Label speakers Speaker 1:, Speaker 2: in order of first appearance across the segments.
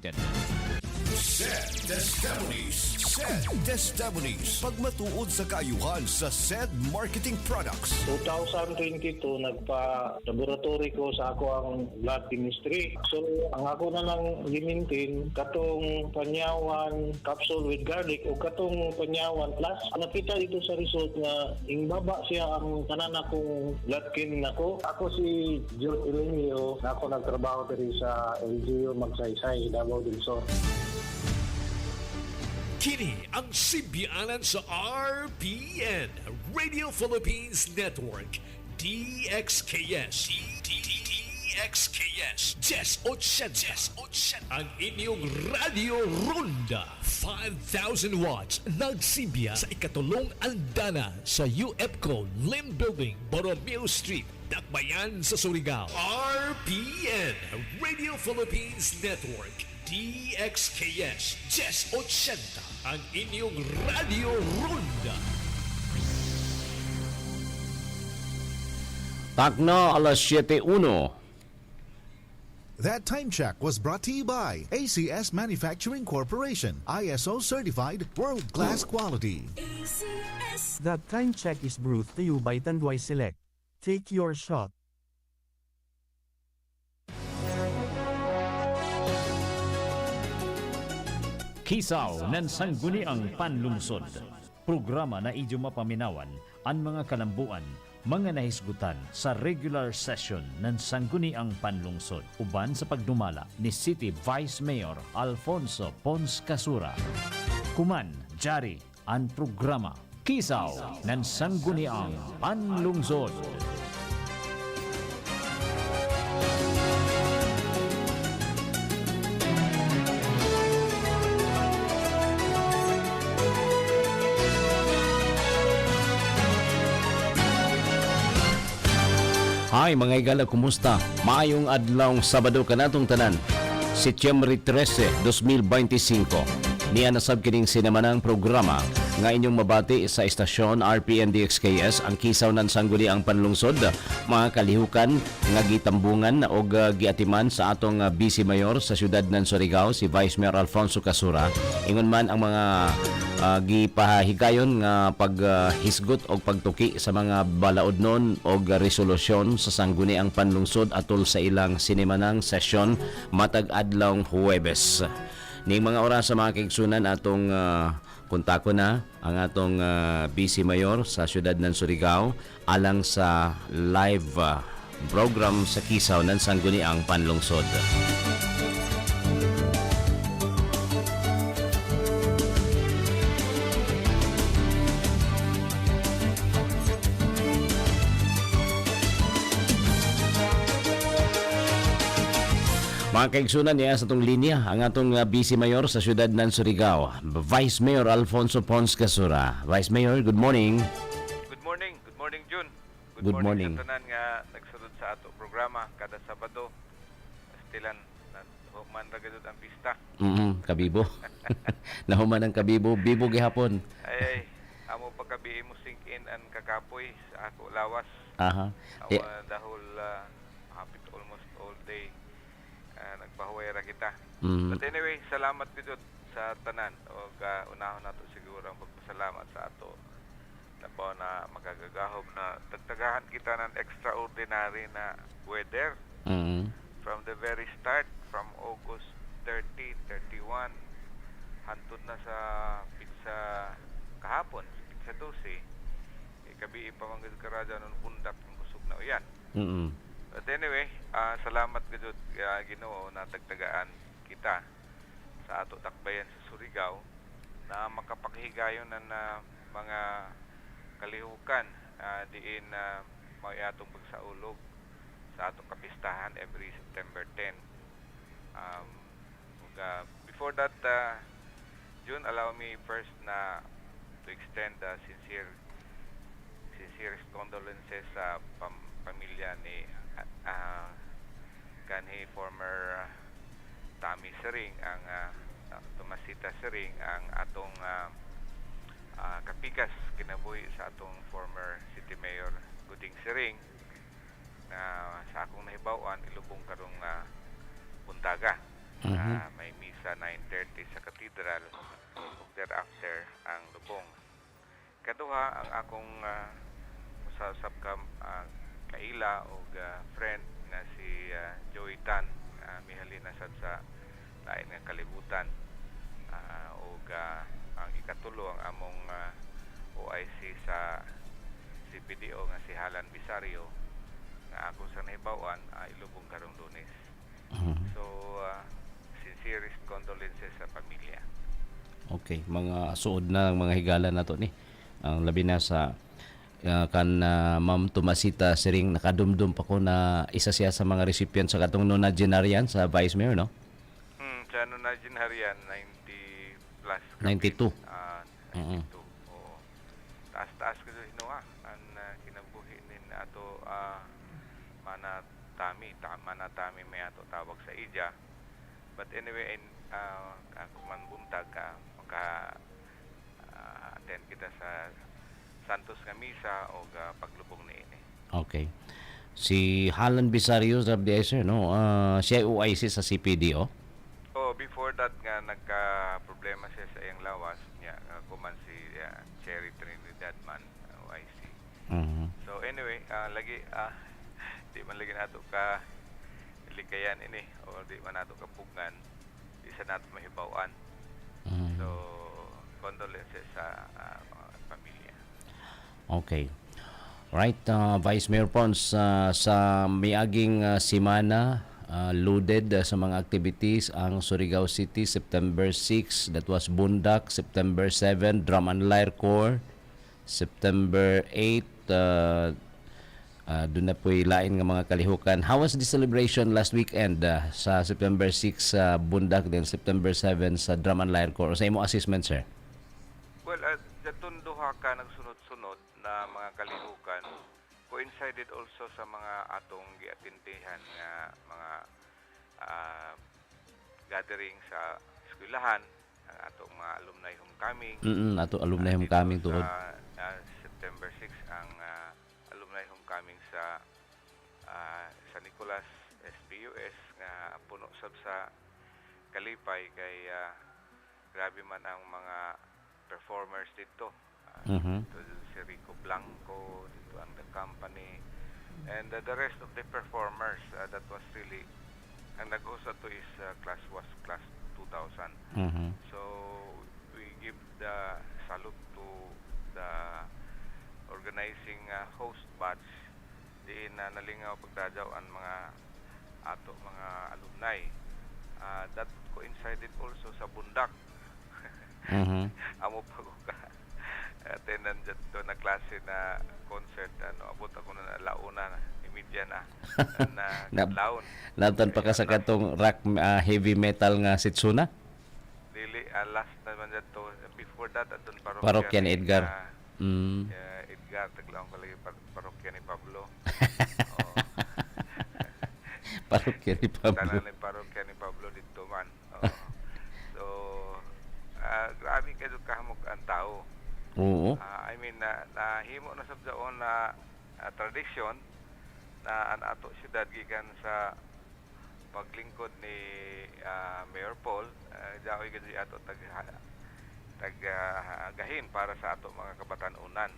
Speaker 1: President.
Speaker 2: SED Testimonies. Pagmatuod sa kaayuhan sa SED Marketing Products.
Speaker 3: 2022, nagpa-laboratory ko sa ako ang blood chemistry. So, ang ako na lang limintin, katong panyawan capsule with garlic o katong panyawan plus. Nakita dito sa result nga, baba siya ang tanan akong blood chem nako. Ako si George Elenio, na ako nagtrabaho diri sa LGU Magsaysay, Davao del Sur.
Speaker 4: Kini ang simbianan sa RPN, Radio Philippines Network, DXKS. DXKS. 1080. Ang inyong Radio Ronda. 5,000 watts. Nagsimbiya sa ikatulong andana sa UFCO Lim Building, Borromeo Street, Dakbayan sa Surigao. RPN, Radio Philippines Network. DXKS 1080, ang inyong Radio Ronda.
Speaker 1: Takna alas 7:01.
Speaker 5: That time check was brought to you by ACS Manufacturing Corporation, ISO certified world-class quality.
Speaker 6: ACS. That time check is brought to you by Tanduay Select. Take your shot.
Speaker 7: KISAW NAN SANGGUNIANG PANGLUNGSOD. Programa na idyo mapaminawan ang mga kalambuan, mga nahisgutan sa regular session ng Sangguniang Panlungsod uban sa pagdumala ni City Vice Mayor Alfonso Pons Casura. Kuman, jari ang programa KISAW NAN SANGGUNIANG PANLUNGSOD.
Speaker 1: Hi mga igala, kumusta? Maayong adlawng Sabado kanatong tanan, Setyembre 13, 2025. Niya nasab kining sinamanang programa nga inyong mabati sa istasyon RPN DXKS ang KISAW NAN SANGGUNIANG PANLUNGSOD. Mga kalihukan nga gitambungan o giatiman sa atong Vice Mayor sa siyudad ng Surigao, si Vice Mayor Alfonso Casura. Ingon man ang mga gipahigayon nga paghisgot o pagtuki sa mga balaodnon o resolusyon sa Sangguniang Panlungsod atol sa ilang sinimanang sesyon matag adlawng Huwebes. Ning mga oras sa mga kaigsunan atong kontako na ang atong Vice Mayor sa siyudad ng Surigao alang sa live program sa KISAW NAN SANGGUNIANG PANLUNGSOD. Mga kaigsunan niya sa itong linya, ang atong Vice Mayor sa siyudad ng Surigao, Vice Mayor Alfonso Pons Casura. Vice Mayor, good morning.
Speaker 8: Good morning. Good morning, Jun.
Speaker 1: Good morning.
Speaker 8: Sa tanan nga nagsunod sa ato programa kada Sabado. Stilan human ra gud ang pista.
Speaker 1: Kabibo. Nahuman ang kabibo, bibo gihapon.
Speaker 8: Ay, amo pagkabi mo sink in ang kakapoy sa ako lawas.
Speaker 1: Aha.
Speaker 8: Dahol hapit almost all day. Nagpahuway ra kita. But anyway, salamat gud sa tanan o unahon nato siguro ang pagpasalamat sa ato nabaw na magagagahom na tagtagahan kita ng extraordinary na weather from the very start, from August 30, 31 hantod na sa pizza kahapon, pizza 12 kabi ipamangid karaja nun pundak ng kusog na uyan. But anyway, salamat gud Ginoo na tagtagaan kita sa ato takbayan sa Surigao na makapakhigayon ng mga kalihukan diin may atong pagsaulog sa atong kapistahan every September 10. Before that, June, allow me first na to extend sincere condolences sa pamilya ni kanhi former Tommy Sering, ang Tomasita Sering, ang atong kapikas kinabuhi sa atong former City Mayor Guding Sering na sa akong nahibawan ilubong karong buntaga. May miss cathedral ug thereafter ang lubong. Kaduha ang akong usab ka kaila o friend nga si Joey Tan, mihalina sad sa lain nga kalibutan. O ang ikatulo ang among OIC sa CPDO nga si Halan Bisario nga ako sa nahibawan ilubong karong Lunes. So sincerest condolences sa pamilya.
Speaker 1: Okay, mga suod na mga higala na to ni. Ang labi na sa Ma'am Tomasita siring nakadumdum pa ko na isa siya sa mga recipient sa katong nonagenarian sa Vice Mayor, no?
Speaker 8: Sa nonagenarian 90 plus.
Speaker 1: 92.
Speaker 8: 92. Oo. Taas-taas ko sa hinuha. Ang kinabuhi nin ato manatami may ato tawag sa ija. But anyway, ako man buntag attend kita sa Santos nga misa o paglubong ni ini.
Speaker 1: Okay. Si Halan Bisario sa BSR, no? Siya UIC sa CPDO.
Speaker 8: Before that nga nagka-problema siya sa iyang lawas niya, kuman si Cherry Trinidad man, OIC. So anyway, lagi di man lagi nato ka likayan ini o di man nato kapugngan, di sa nato mahibawan. So condolences sa mga pamilya.
Speaker 1: Okay. Right, Vice Mayor Pons, sa miaging simana, loaded sa mga activities ang Surigao City, September 6, that was Bundak, September 7, Drum and Lyre Corps, September 8, doon na po'y lain ng mga kalihukan. How was the celebration last weekend sa September 6 sa Bundak, then September 7 sa Drum and Lyre Corps? Sa imo assessment, sir?
Speaker 8: Well, datun duha ka nagsunod-sunod na mga kalihukan coincided also sa mga atong giatindihan nga mga gathering sa eskwelahan, ang atong mga alumni homecoming.
Speaker 1: Ato alumni homecoming tuod.
Speaker 8: September 6 ang alumni homecoming sa San Nicolas SPUS nga puno sab sa kalipay kay grabe man ang mga performers dito. Dito si Rico Blanco, dito ang The Company, and the rest of the performers. That was really, ang nag-host to is class 2000. So we give the salute to the organizing host batch diin na nalingaw pagdadyaw ang mga ato mga alumni. That coincided also sa Bundak. Amo pa ko ka attendant dito na klase na concert, abot ako na launa na imedya na laon.
Speaker 1: Natan pa ka sa katong rock heavy metal nga Setsuna?
Speaker 8: Dili, last naman dito, before that adun
Speaker 1: Parokya ni Edgar.
Speaker 8: Edgar, taglaong ko lagi parokya ni Pablo.
Speaker 1: Parokya ni Pablo.
Speaker 8: Tanan ni parokya ni Pablo dito man. So grabe kayo kahamok ang tao.
Speaker 1: Oo.
Speaker 8: I mean, nahimo na sa daon na tradisyon na ang ato siyudad gikan sa paglingkod ni Mayor Paul, jaoy gadi ato tagahin para sa ato mga kabatan-unan.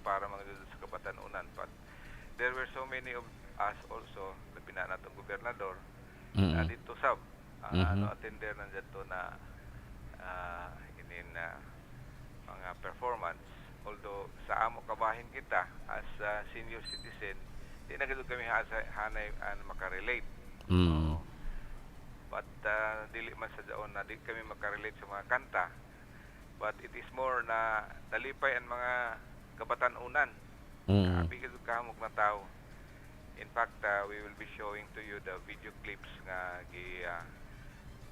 Speaker 8: Para mga sa kabatan-unan. But there were so many of us also, labi na natong gobernador, dito sab attender na dito na mga performance. Although sa amo kabahin kita as senior citizen, di na gito kami hanay makarelate. But dili man sa daon na di kami makarelate sa mga kanta. But it is more na nalipay ang mga kabatan-unan. Bigyan kamok na tao. In fact, we will be showing to you the video clips nga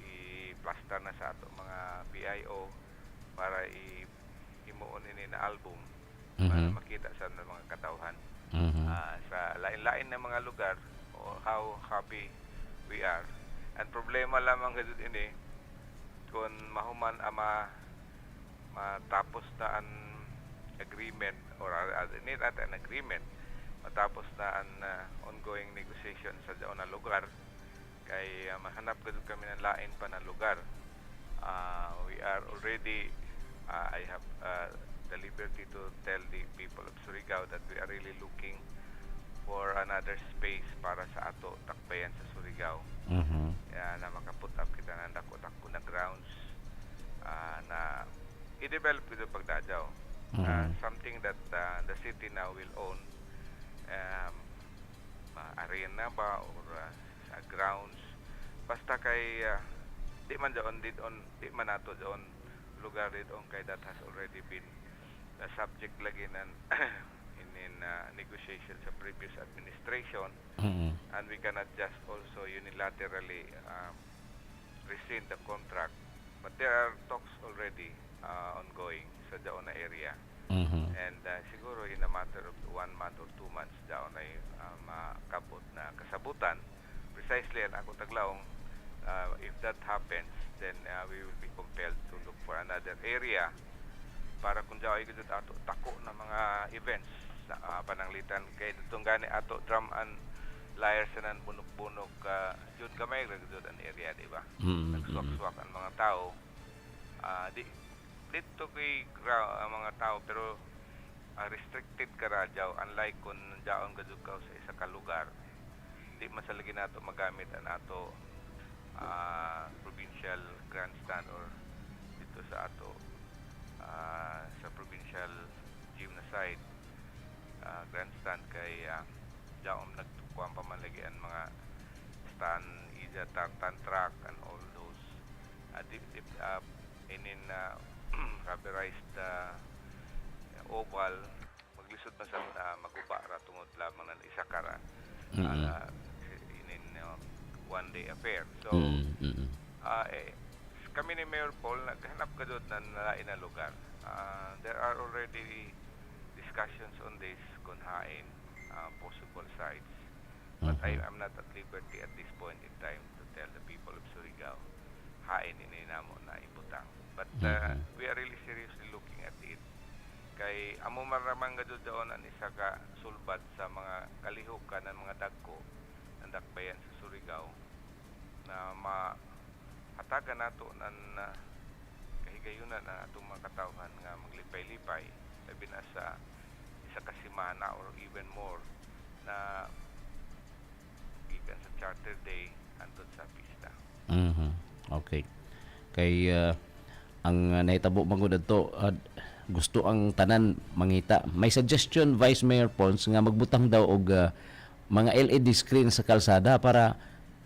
Speaker 8: i-plaster na sa ato mga BIO para himuon ini na album para makita sa mga katawhan sa lain-lain na mga lugar o how happy we are. And problema lamang gud ini kung mahuman matapos na ang agreement or need at an agreement matapos na ang ongoing negotiation sa daon na lugar kay mahanap gud kami ng lain pa na lugar already I have the liberty to tell the people of Surigao that we are really looking for another space para sa ato takbayan sa Surigao. Na makaput up kita ng dako-dako na grounds na i-develop ito pagdadyaw. Something that the city now will own, arena ba or grounds, basta kay di man nato doon lugar dito kay that has already been subject lagi ng in negotiation sa previous administration, and we cannot just also unilaterally rescind the contract, but there are talks already ongoing sa daon na area. And siguro in a matter of 1 month or 2 months daon ay makabot na kasabutan precisely ang ako taglaong. If that happens, then we will be compelled to look for another area para kung daw ay gud ato tako na mga events sa pananglitan kay ditong gani ato drum and lyre sa nan bunok-bunok jud gamay ra gud ang area, di ba? Nagswak-swak ang mga tao. Dito kay ang mga tao pero restricted ka radyaw, unlike kung daon ka ka sa isa ka lugar, di masalagi nato magamit ang ato provincial grandstand or dito sa ato sa provincial gymnaside grandstand kay daon nagtukuan pa man lagi ang mga stand, ija tartan track and all those in rubberized oval maglisod man sa maguba ra tungod lamang ng isa kara in one day affair. So kami ni Mayor Paul naghanap ka doon ng nalain na lugar. There are already discussions on this kung hain possible sites, but I am not at liberty at this point in time to tell the people of Surigao hain ininamo na ibutang. But we are really seriously looking at it. Kay amo maramang gadto doon ang isa ka sulbad sa mga kalihukan ng mga dagko ng dakbayan sa Surigao na mahatagan nato ng kahigayunan na atong mga katawhan nga maglipay-lipay labi na sa isa ka semana or even more na gikan sa Charter Day andun sa pista.
Speaker 1: Okay. Kay ang nahitabo mangud adto gusto ang tanan mangita. May suggestion Vice Mayor Pons nga magbutang daw og mga LED screen sa kalsada para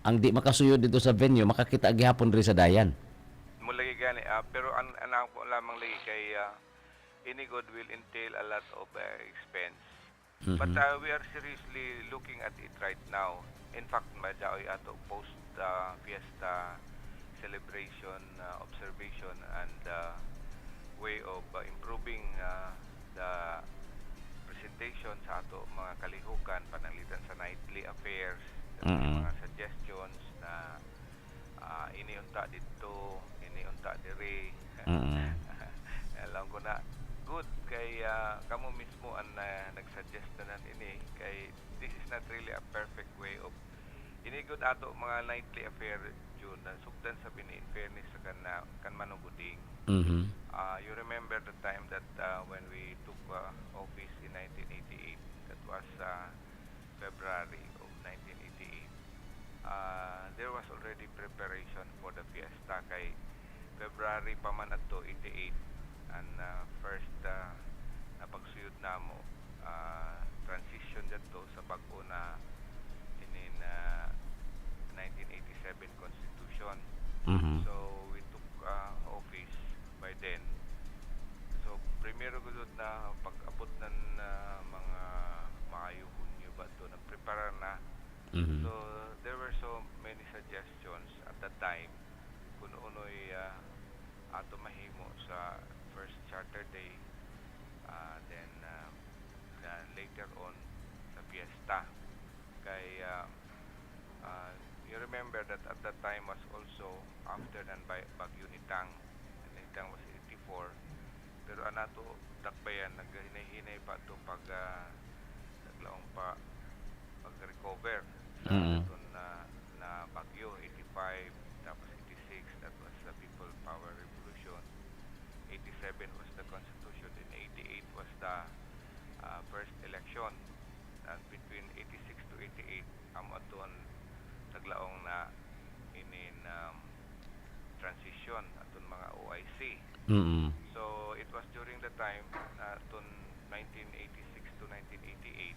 Speaker 1: ang di makasuyod dito sa venue makakita gihapon ri sa dayan.
Speaker 8: Mulagi gani pero ang ko lamang lagi kay any good will entail a lot of expense. But we are seriously looking at it right now. In fact, madyaoy ato post fiesta celebration, observation, and way of improving the presentation sa ato mga kalihukan pananglitan sa nightly affairs, mga suggestions na iniunta dito, iniunta diri. Alam ko na good kay kamo mismo ang nagsuggest na ini kay this is not really a perfect way of inigod ato mga nightly affair June na sugdan sa in fairness sa kan manuguding. You remember the time that when we took office in 1988, that was February of 1988, there was already preparation for the fiesta kay February pa man ato 88 and first napagsuyod namo transition dito sa bag-o na inin 1987 Constitution. So we took office by then. So primero gud na pag-abot ng mga Mayo, Hunyo ba to nagprepara na. So there were so many suggestions at that time kung unoy ato mahimo sa first Charter Day, then later on sa fiesta kay you remember that at that time was also after nan Bagyo Nitang. Nitang was 84, pero anato dakbayan naghinay-hinay pa to pag naglaong pa pag-recover sa aton na Bagyo 85 tapos 86, that was the People Power Revolution. policy.
Speaker 1: Mm.
Speaker 8: So it was during the time to 1986 to 1988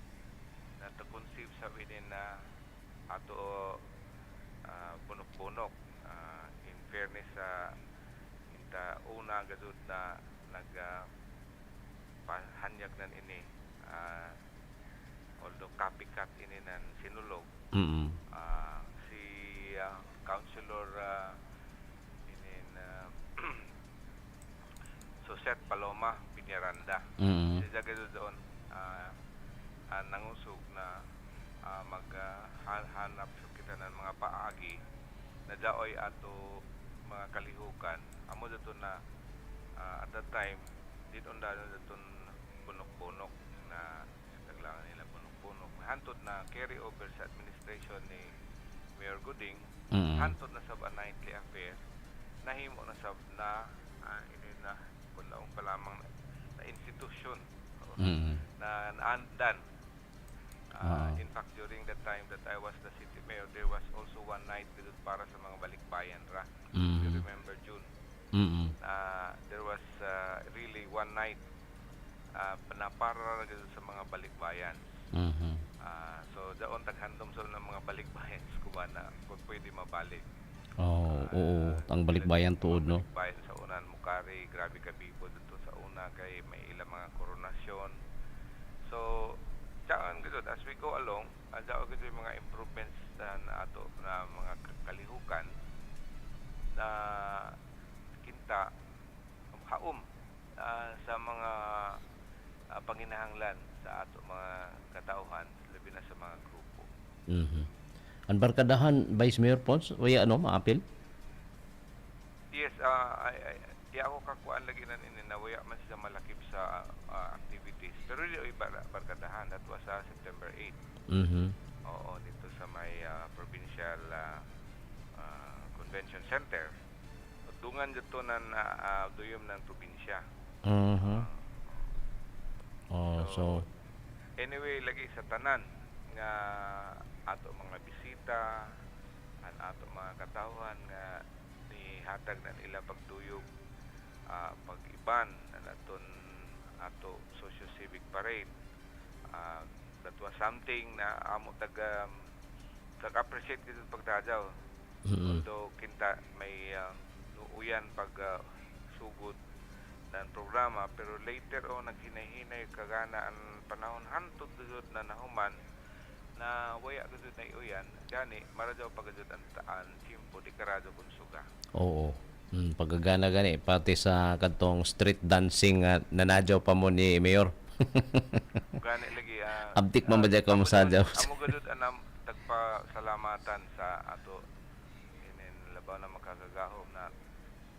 Speaker 8: na to conceive sa within na ato punok-punok. In fairness sa inta una gadud na nag pahanyag nan ini although copycat ini nan sinulog.
Speaker 1: Mm.
Speaker 8: Si Councilor inin Suset Paloma Piñaranda. Siya gadud doon nangusog na maghanap kita ng mga paagi na daoy ato mga kalihukan. Amo dato na at that time dito na dato punok-punok na taglangan nila punok-punok. Hantod na carry over sa administration ni Mayor Gooding. Hantod na sa nightly affair. Nahimo na sab na ini na kulaong pa lamang na institusyon na naandan. In fact, during the time that I was the city mayor, there was also one night dito para sa mga balikbayan ra. You remember June? There was really one night na para dito sa mga balikbayan. So doon taghandom sa ng mga balikbayan kubana kung pwede mabalik.
Speaker 1: Oo, ang balikbayan tuod, no?
Speaker 8: Balikbayan sa unan Mukari, grabe ka bibo dito sa una kay may ilang mga koronasyon. So diyan gud as we go along, diyan gud yung mga improvements na ato na mga kalihukan na kinta haom sa mga panginahanglan sa ato mga katauhan labi na sa mga grupo.
Speaker 1: Ang barkadahan Vice Mayor Pons, waya maapil?
Speaker 8: Yes, di ako kakuan lagi na ininawaya man siya malakip sa activities. Pero di barkadahan, that was September 8. Oo, dito sa may provincial convention center. Dungan dito ng duyom ng probinsya. So anyway, lagi sa tanan nga ato mga bisita, ato mga katawhan nga ni hatag na nila pagduyog pag-iban na ato socio-civic parade. That was something na amo tag-appreciate dito pagdadaw. Although kinta may nuuyan pag sugod ng programa, pero later naghinahinay kagana ang panahon hantod gud na nahuman na waya gud na iuyan gani maradaw pagajud ang taan tiempo di karado kun suga.
Speaker 1: Oo. Pagagana gani pati sa kadtong street dancing nanadyaw pa mo ni Mayor.
Speaker 8: Gani lagi
Speaker 1: abdik man ba ka mo sadyaw.
Speaker 8: Amo gud anam tagpa salamatan sa ato inin labaw na makakagahom na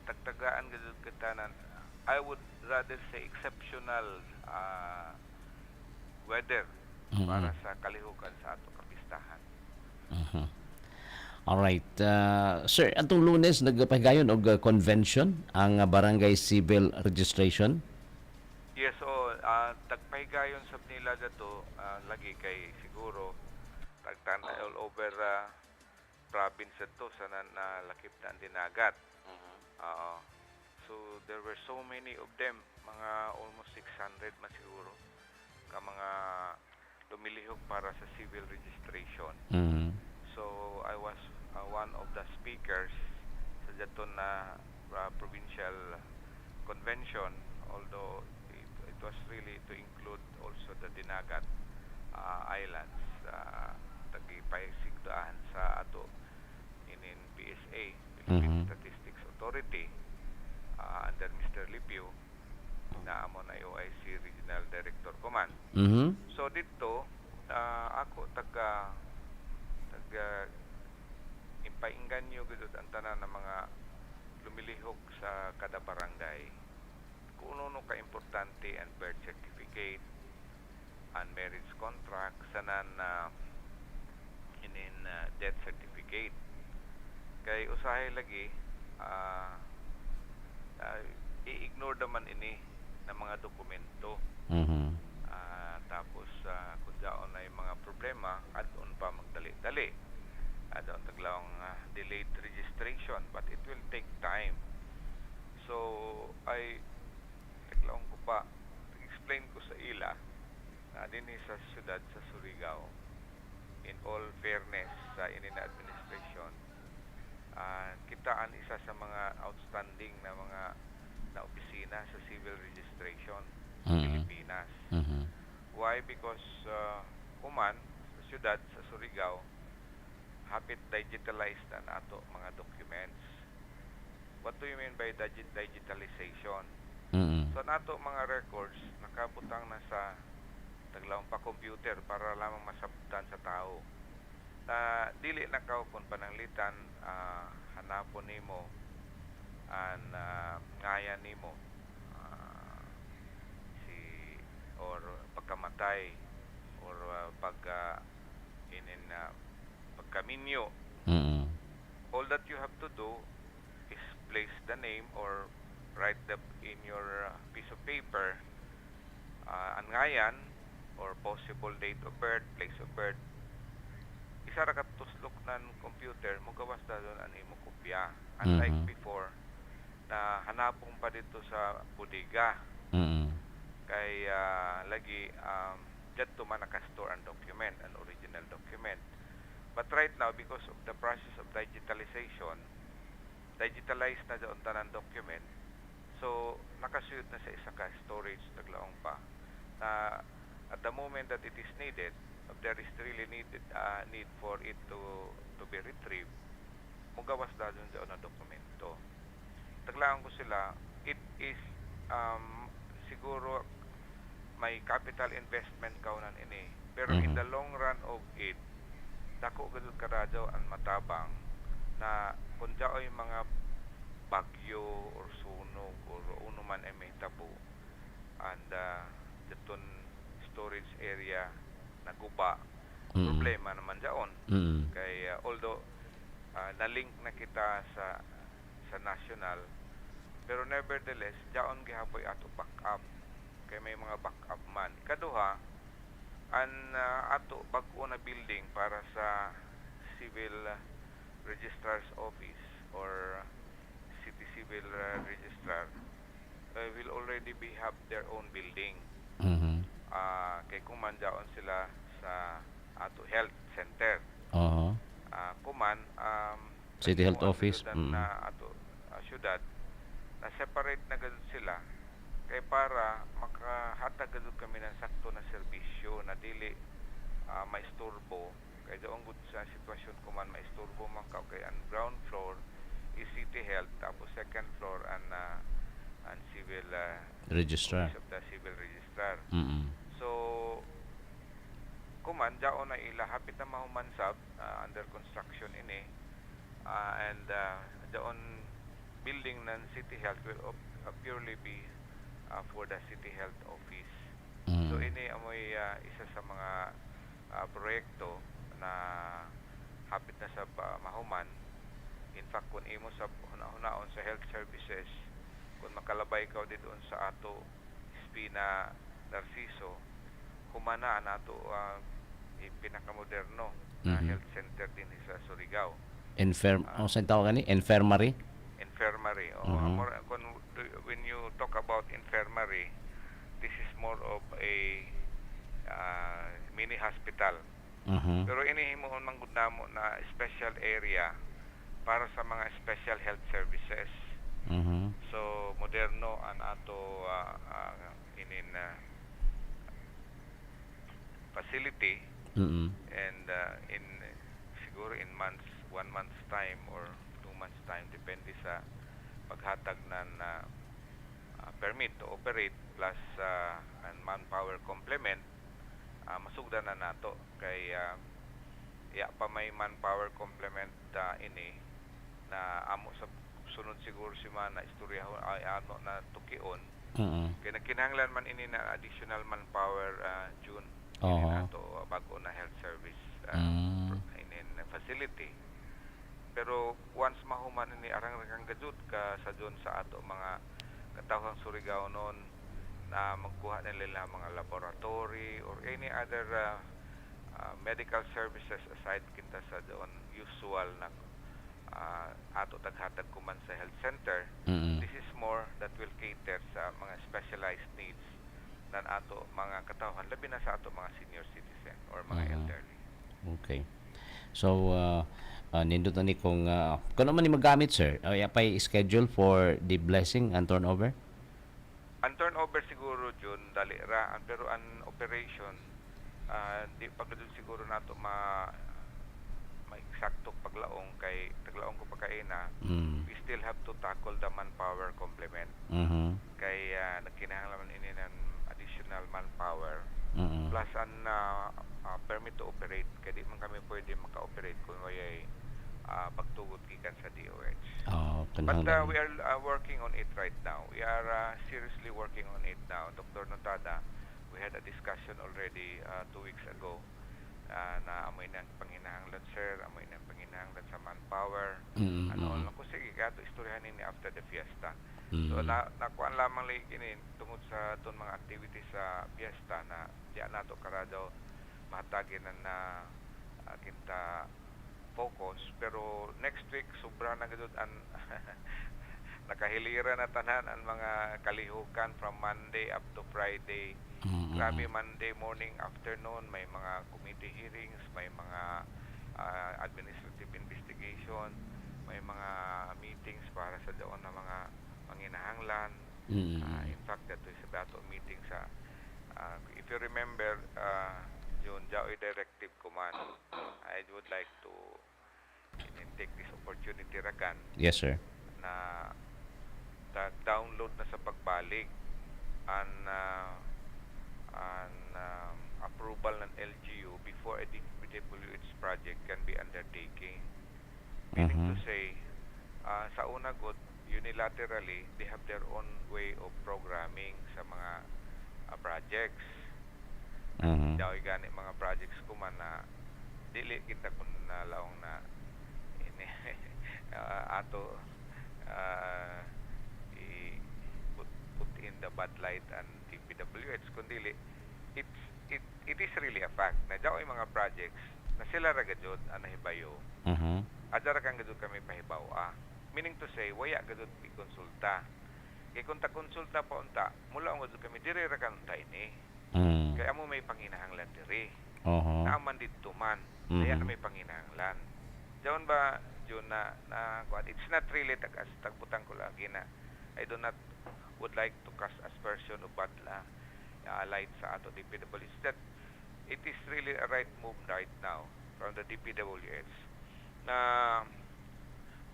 Speaker 8: tagtagaan gud katanan. I would rather say exceptional weather para sa kalihukan sa ato kapistahan.
Speaker 1: Alright. Sir, atong Lunes nagpahigayon og convention ang barangay civil registration.
Speaker 8: Yes, tagpahigayon sa nila dato lagi kay siguro tagtana all over province to sa nalakip na dinagat. So there were so many of them, mga almost 600 man siguro ka mga lumilihok para sa civil registration. So I was one of the speakers sa daton na provincial convention, although it was really to include also the Dinagat Islands, tagipaisigdaan sa ato inin PSA, Philippine Statistics Authority, under Mr. Lipio na amo na OIC Regional Director Command. So dito ako taga impainganyo gud ang tanan ng mga lumilihok sa kada barangay. Kung ano ka importante ang birth certificate, and marriage contract, sanan inin death certificate. Kay usahay lagi i-ignore naman ini ng mga dokumento. Tapos kung daon na yung mga problema, adoon pa magdali-dali. Adoon taglawang delayed registration, but it will take time. So ay taglaong ko pa explain ko sa ila na dinhi sa syudad sa Surigao, in all fairness sa inina administration, kita ang isa sa mga outstanding na mga na opisina sa civil registration sa Pilipinas. Why? Because kuman sa syudad sa Surigao hapit digitalized na nato mga documents. What do you mean by digitalization? So nato mga records nakabutang na sa taglaong pa computer para lamang masabtan sa tao. Na dili na ka kun pananglitan hanapon nimo an ngayan nimo si or pagkamatay or pagkaminyo. All that you have to do is place the name or write in your piece of paper ang ngayan or possible date of birth, place of birth. Isa ra ka tuslok nan computer mo gawas da doon ani mo kopya. Unlike before na hanapong pa dito sa bodega. Kay lagi dito man naka-store ang document, an original document. But right now, because of the process of digitalization, digitalized na doon tanan document. So nakasuyod na sa isa ka storage taglaong pa. At the moment that it is needed, if there is really need for it to be retrieved, mugawas na doon sa dokumento. Taglaong ko sila, it is siguro may capital investment kaunan ini. Pero in the long run of it, dako gud karadyo ang matabang na kung daoy mga bagyo or sunog or uno man ay may tabo and daton storage area naguba, problema naman daon. Kay although na-link na kita sa national, pero nevertheless daon gihapoy ato backup kay may mga backup man. Ikaduha, an ato bag-o na building para sa civil registrar's office or city civil registrar will already have their own building. Kay kuman daon sila sa ato health center. Kuman
Speaker 1: City Health Office
Speaker 8: na ato syudad na separate na gud sila kay para makahatag gud kami ng sakto na serbisyo na dili maisturbo. Kay doon gud sa sitwasyon kuman maisturbo man ka kay ang ground floor is City Health, tapos second floor ang civil
Speaker 1: registrar
Speaker 8: office of the civil registrar. So kuman daon na ila hapit na mahumansab under construction ini and daon building ng City Health will purely be for the City Health Office. So ini amoy isa sa mga proyekto na hapit na sa mahuman. In fact, kung imo sa hunaon sa health services, kung makalabay ka dito sa ato Espina Narciso, humana nato pinakamoderno na health center din sa Surigao.
Speaker 1: saan tawag ni? Infirmary?
Speaker 8: Infirmary. When you talk about infirmary, this is more of a mini hospital. Pero inihimoon man gud namo na special area para sa mga special health services. So moderno an ato facility and in siguro in one month's time or 2 months time depende sa paghatag ng permit to operate plus and manpower complement, masugdan na nato kay pa may manpower complement ini na amo sa sunod siguro si man na istorya ay ano na tukion kay nagkinahanglan man ini na additional manpower June ini nato bago na health service in facility. Pero once mahuman ini arang gadud ka sa doon sa ato mga katawhang Surigao noon na magkuha nila mga laboratory or any other medical services aside kinta sa doon usual na ato taghatag kuman sa health center. This is more makacater sa mga specialized needs ng ato mga katawhan, labi na sa ato mga senior citizen or mga elderly.
Speaker 1: Okay. So, nindot na ni kung naman ni magamit, sir, pay schedule for the blessing and turnover?
Speaker 8: Ang turnover siguro Jun dali ra pero ang operation di pagdud siguro nato eksakto paglaong kay taglaong ko pa kay na we still have to tackle the manpower complement kay nagkinahanglan ini ng additional manpower plus an permit to operate kay di man kami pwede maka-operate kung wayay pagtugot gikan sa DOH. But we are working on it right now. We are seriously working on it now. Dr. Notada, we had a discussion already 2 weeks ago na amoy ng panginahanglan, sir, amoy ng panginahanglan sa manpower. Ano lang ko, sige, kato istoryahan ini after the fiesta. So, nakuan lamang lagi kini tungod sa itong mga activities sa fiesta na diyan nato karadaw mahatagin na kita focus. Pero next week, sobra na gadod ang nakahilira na tanan ang mga kalihukan from Monday up to Friday. Grabe, Monday morning, afternoon, may mga committee hearings, may mga administrative investigation, may mga meetings para sa doon na mga panginahanglan. In fact, that is about a meeting sa if you remember yung Jaoy Directive Command, I would like to take this opportunity rakan.
Speaker 1: Yes, sir.
Speaker 8: Na download na sa pagbalik an approval ng LGU before a DPWH project can be undertaking. Meaning to say, sa una god, unilaterally, they have their own way of programming sa mga projects. Daw gani mga projects ko man na dili kita kun laong na ini ato put in the bad light and DPWH kundi it is really a fact na daw yung mga projects na sila ra gadud ang nahibayo. Adara kang gadud kami pahibaw meaning to say waya gadud i-konsulta. Kay kung ta-konsulta pa unta, mula ang gadud kami dire ra kanunta ini. Kaya mo may panginahanglan diri. Naaman dito man. Kaya na may panginahanglan. Diyan ba yun na it's not really tagbutang ko lagi na I do not would like to cast aspersion of bad light sa ato DPWH. That it is really a right move right now from the DPWH na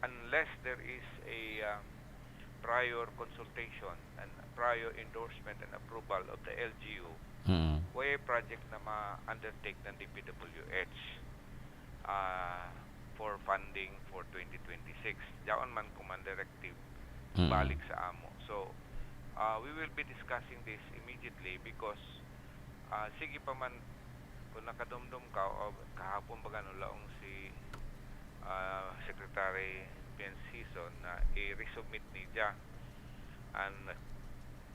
Speaker 8: unless there is a prior consultation and prior endorsement and approval of the LGU, way project na ma-undertake ng DPWH for funding for 2026. Diyan man command directive balik sa amo. So, we will be discussing this immediately because sige pa man kung nakadumdum ka o kahapon ba ganun laong si Secretary Piancison na i-resubmit niya ang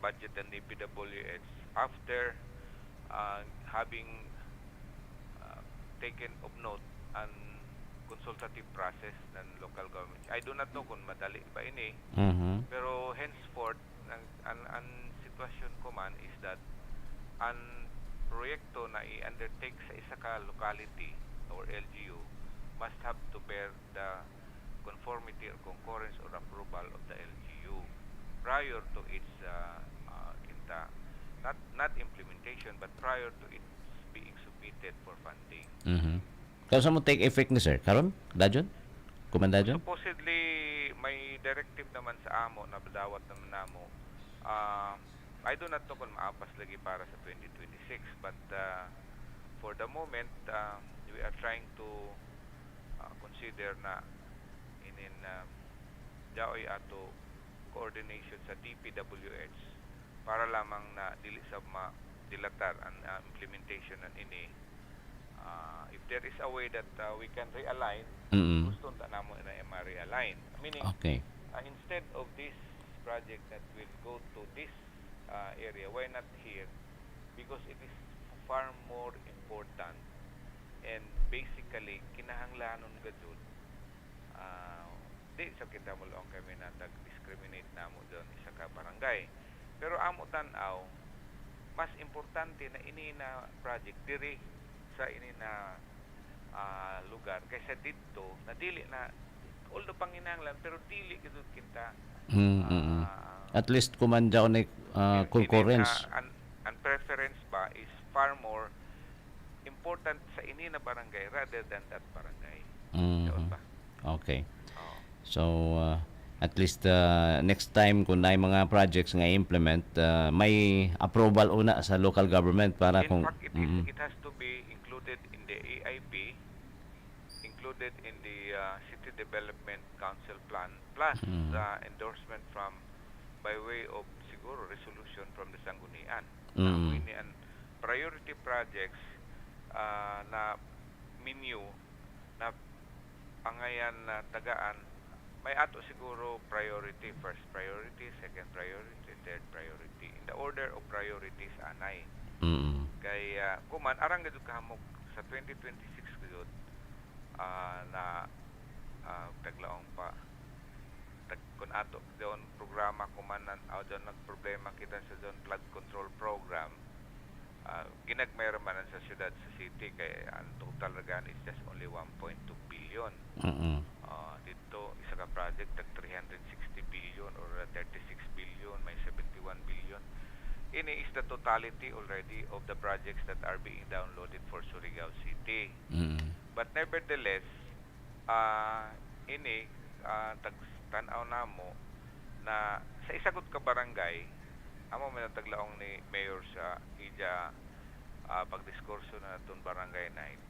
Speaker 8: budget ng DPWH after having taken of note ang consultative process ng local government. I do not know kung madali ba ini, pero henceforth ang sitwasyon ko man is that ang proyekto na i-undertake sa isa ka locality or LGU must have to bear the conformity or concurrence or approval of the LGU prior to its not implementation but prior to its being submitted for funding.
Speaker 1: Kaya sa mo take effect ni sir? Karon? Dajon? Kumandajon?
Speaker 8: Supposedly, may directive naman sa amo na badawat naman namo. I do not know kung maapas lagi para sa 2026 but for the moment, we are trying to consider na inin jaoy ato coordination sa DPWH para lamang na dili sa dilatar ang implementation ng ini. If there is a way that we can realign, gusto na namo na ma-realign. Meaning, instead of this project that will go to this area, why not here? Because it is far more important and basically kinahanglanon gadud di sa kita mo lang kami na nag-discriminate namo doon isa ka barangay. tanaw, mas importante na ini na project diri sa ini na lugar kaysa dito na dili na although panginahanglan pero dili gid kita
Speaker 1: At least kumanda ko na concurrence.
Speaker 8: ang preference ba is far more important sa ini na barangay rather than that barangay. Yun ba?
Speaker 1: Okay. So at least next time kung may mga projects nga implement, may approval una sa local government para
Speaker 8: In
Speaker 1: kung
Speaker 8: fact, it has to be included in the AIP, included in the City Development Council plan, plus the endorsement from by way of siguro resolution from the Sanggunian. And priority projects na menu na pangayan na tagaan may ato siguro priority, first priority, second priority, third priority. In the order of priorities anay. Kaya kuman arang gid kahamok sa 2026 gud na taglaong pa kun ato doon programa kumanan doon nagproblema kita sa doon flood control program. Ginagmayra man sa syudad sa city kay ang total ragan is just only 1.2 billion. Dito isa ka project tag 360 billion or 36 billion, may 71 billion. Ini is the totality already of the projects that are being downloaded for Surigao City. But nevertheless, ini tag-tanaw namo na sa isagot ka barangay, amo man taglaong ni Mayor sa ija pagdiskurso na natun barangay night.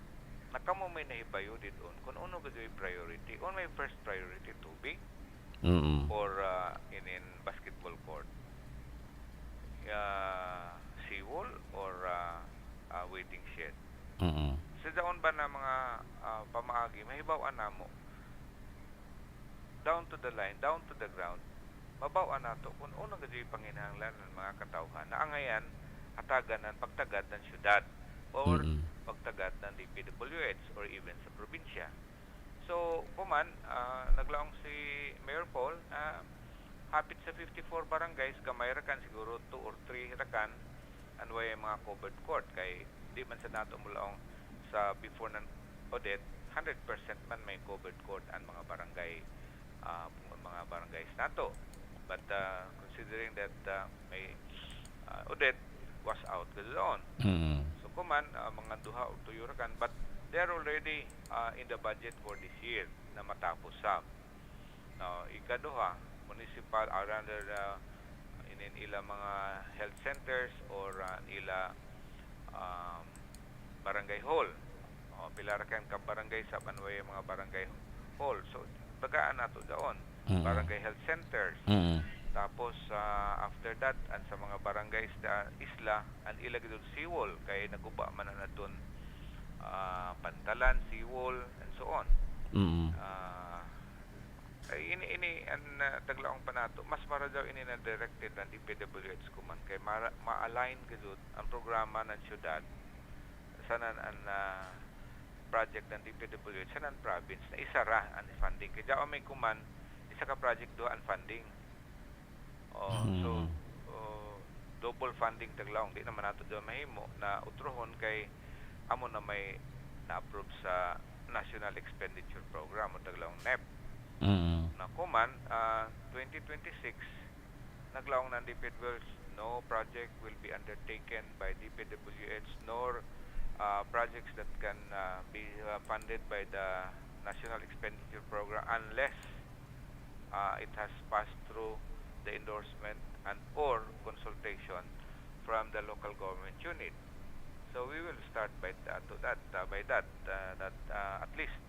Speaker 8: Nakamo may nahibayo dito kung ano ba yung priority. On may first priority, tubig or in basketball court, seawall or waiting shed. Sa daon ba na mga pamaagi, mahibawan na mo down to the line, down to the ground, mabawan na to kung ano ba yung panginahanglan ng mga katauhan na angayan hatagan ng pagtagad ng syudad or pagtagad ng DPWH or even sa probinsya. So, kuman, naglaong si Mayor Paul, hapit sa 54 barangays, kamay rakan siguro 2 or 3 rakan, anway mga covered court. Kay di man sa nato mulaong sa before ng audit, 100% man may covered court ang mga barangay, mga barangays nato. But considering that may audit was out doon. So kuman mga duha o tuyo rakan, but they're already in the budget for this year na matapos sa ikaduha municipal or rather in ila mga health centers or ila barangay hall. Pila ra kan ka barangay sa banway mga barangay hall. So tagaan nato daon barangay health centers. Tapos after that and sa mga barangays sa isla ang ilag doon seawall kay naguba man na doon pantalan, seawall and so on. Ini ang taglaong pa nato mas para daw ini na directed ng DPWH kuman kay ma-align gud ang programa ng syudad sanan ang project ng DPWH sanan province na isara ang funding kay daw may kuman isa ka project do ang funding. So double funding taglaong di naman nato do mahimo na utrohon kay amo na may na-approve sa National Expenditure Program o taglaong NEP. Na kuman 2026 naglaong ng DPWH no project will be undertaken by DPWH nor projects that can be funded by the National Expenditure Program unless it has passed through the endorsement and or consultation from the local government unit. So we will start by that at least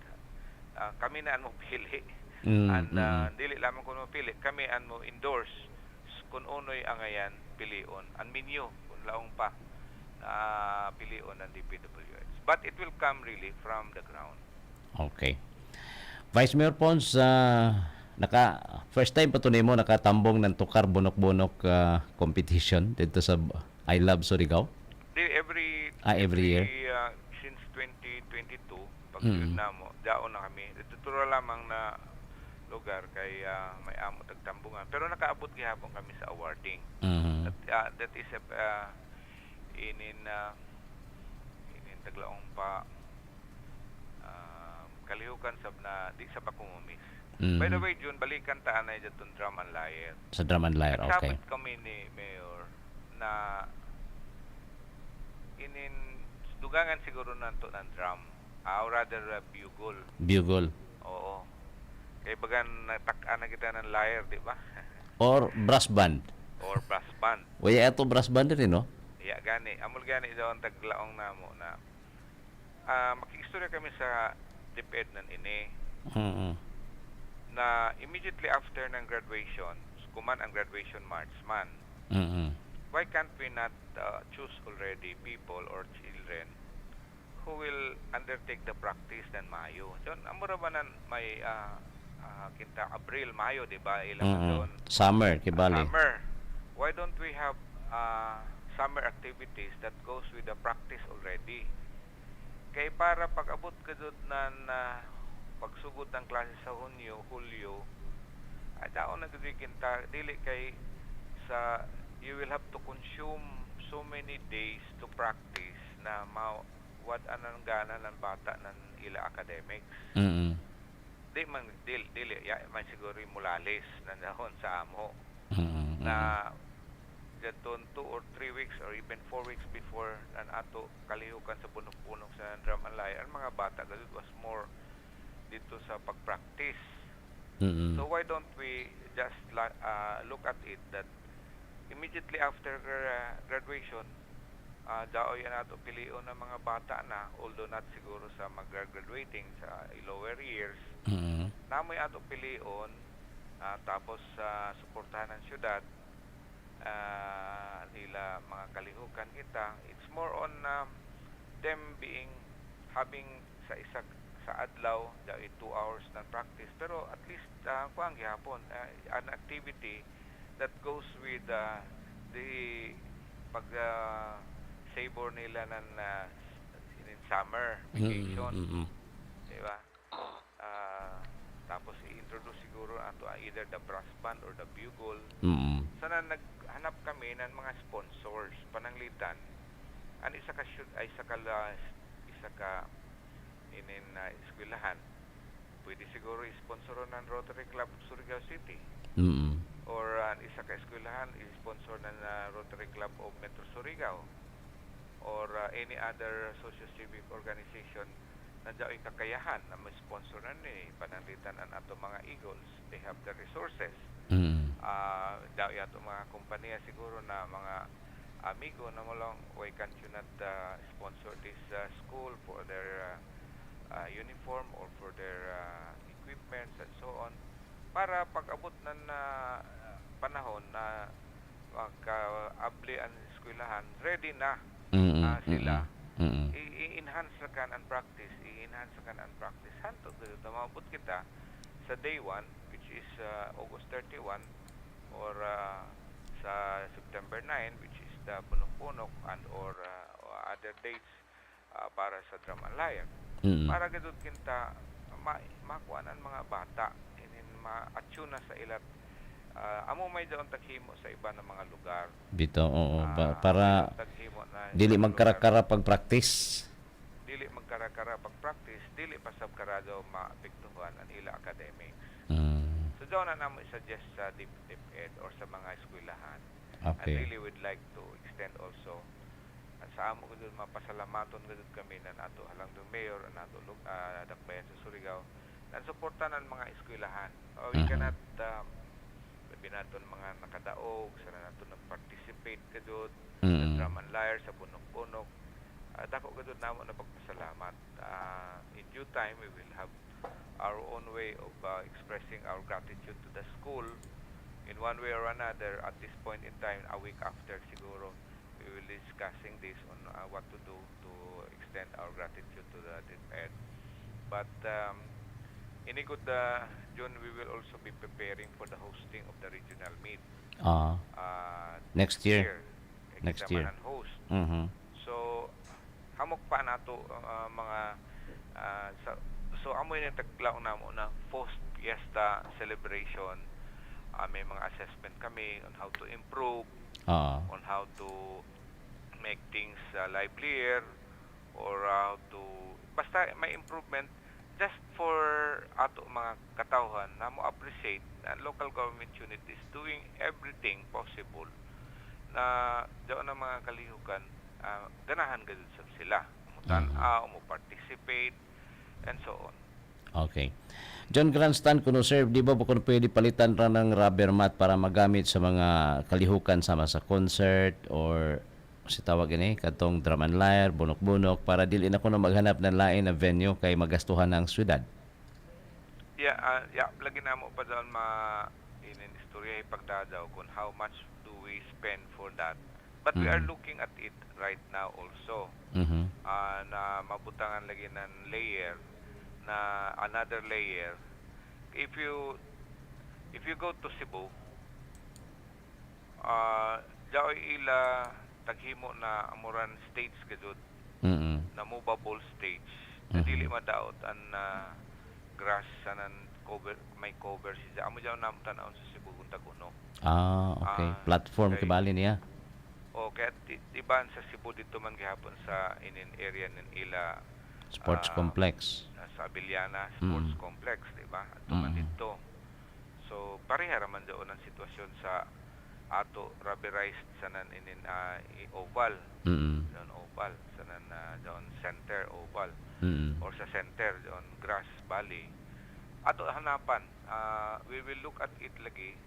Speaker 8: kami na mo pili and dili lamang kuno pili kami mo endorse kun unoy angayan pilion ang menu kun laong pa pilion ng DPWH, but it will come really from the ground.
Speaker 1: Okay. Vice Mayor Pons, first time pa to nimo nakatambong ng tukar bonok-bonok competition dito sa I Love Surigao? Every year?
Speaker 8: Since 2022, pag namo, daon na kami. Tuturo lamang na lugar kay may amo tagtambungan. Pero nakaabot gihapon kami sa awarding. That is inin taglaong pa kalihukan sab na di sa pakumis. By the way, June, balikan taan na dyan drum and lyre.
Speaker 1: Sa drum and lyre, okay.
Speaker 8: Nagsabot kami ni Mayor na dugangan siguro nanto ng drum. Or rather, bugle.
Speaker 1: Bugle.
Speaker 8: Oo. Kaya bagan natak-an na kita ng lyre, di ba?
Speaker 1: Or brass band.
Speaker 8: Or brass band.
Speaker 1: Waya ito brass band rin, no?
Speaker 8: Iya, gani. Amol gani daw ang taglaong namo na makikistorya kami sa DepEd ng ini. Na immediately after ng graduation, kuman ang graduation March man, why can't we not choose already people or children who will undertake the practice ng Mayo? Diyon, amura ba nan may kinta Abril, Mayo, di ba? Ilang doon?
Speaker 1: Summer, kibali.
Speaker 8: Summer. Why don't we have summer activities that goes with the practice already? Kay para pag-abot ka doon na pagsugod ng klase sa Hulyo, daon na kinta dili kay sa you will have to consume so many days to practice na what anang gana ng bata ng ila academics. Di man dili man siguro mulalis na dahon sa amo na gaton 2 or 3 weeks or even 4 weeks before nan ato kalihukan sa punong-punong sa drum and lyre, ang mga bata gadud was more dito sa pag-practice. So why don't we just look at it that immediately after graduation, daoy na ato pilion ng mga bata na, although not siguro sa mag-graduating sa lower years, namoy ato pilion, tapos suportahan ng syudad, nila mga kalihukan kita. It's more on them having sa adlaw, 2 hours ng practice, pero at least kuang gihapon an activity that goes with the pag savor nila ng in summer vacation, di ba? Tapos i-introduce siguro ato either the brass band or the bugle. Sana naghanap kami ng mga sponsors pananglitan. An isa ka eskwelahan. Pwede siguro i-sponsor ng Rotary Club Surigao City. Or isa ka eskwelahan i-sponsor ng Rotary Club of Metro Surigao. Or any other socio-civic organization na daw kakayahan na may sponsor na ni pananglitan ang ato mga Eagles. They have the resources. Daw ato mga kumpanya siguro na mga amigo na mo lang, why can't you not sponsor this school for their uniform or for their equipments and so on, para pag-abot ng panahon na magka-abli ang eskwelahan, ready na sila. I-enhance na kan ang practice, hantod dito maabot kita sa day 1, which is August 31, or sa September 9, which is the punok-punok, and or other dates para sa drum and lyre. Para gadud kinta makuan ang mga bata ma-attune na sa ilat. Amo may daon taghimo sa iba ng mga lugar.
Speaker 1: Bito, oo. Para dili magkara-kara pag-practice.
Speaker 8: Dili pa sab karado maapektuhan ang ila academics. So daw na namo i-suggest sa DepEd or sa mga eskwelahan.
Speaker 1: Okay.
Speaker 8: I really would like to extend also sa amo gud mapasalamaton gud kami nan ato halang do mayor and ato dakbayan sa Surigao nan suportan ang mga eskwelahan. We cannot binaton mga nakadaog sa nato nag-participate kadud sa drum and lyre sa punok-punok. Dako kadud namo na pagpasalamat. In due time we will have our own way of expressing our gratitude to the school in one way or another. At this point in time, a week after siguro, we will be discussing this on what to do to extend our gratitude to the DepEd. But in a good June, we will also be preparing for the hosting of the regional meet
Speaker 1: next year. Next year.
Speaker 8: Host. So hamok pa nato mga so amoy na taglaw namo na post fiesta celebration may mga assessment kami on how to improve,
Speaker 1: Ah.
Speaker 8: on how to make things livelier, or how to basta may improvement just for ato mga katawhan na mo appreciate na local government unit is doing everything possible na doon ang mga kalihukan ganahan gud sa sila mo tan-aw, mo participate and so on.
Speaker 1: Okay. John Grandstand, kuno sir, di ba kung pwede palitan ra ng rubber mat para magamit sa mga kalihukan sama sa concert or si tawag ini katong drum and lyre, bunok-bunok para dili na ko na maghanap ng lain na venue kay magastuhan ng syudad.
Speaker 8: Yeah, lagi na mo pa doon inin istorya ipagdadaw kung how much do we spend for that. But we are looking at it right now also. Na mabutangan lagi ng layer na another layer. If you go to Cebu, jaoy ila taghimo na amuran stage gajud na movable stage na dili madaot an grass sanan cover may cover siya amo jaw nam tan-aon sa Cebu unta kuno.
Speaker 1: Okay. Platform
Speaker 8: okay.
Speaker 1: kibali niya.
Speaker 8: Okay, diban sa Cebu dito man gihapon sa inin area nin ila
Speaker 1: Sports complex.
Speaker 8: Sa Abiliana Sports Complex, di ba? Ato man dito. So, pareha raman doon ang sitwasyon sa ato rubberized sanan inin oval. Doon oval sanan doon center oval. Or sa center doon grass valley. Ato hanapan, we will look at it lagi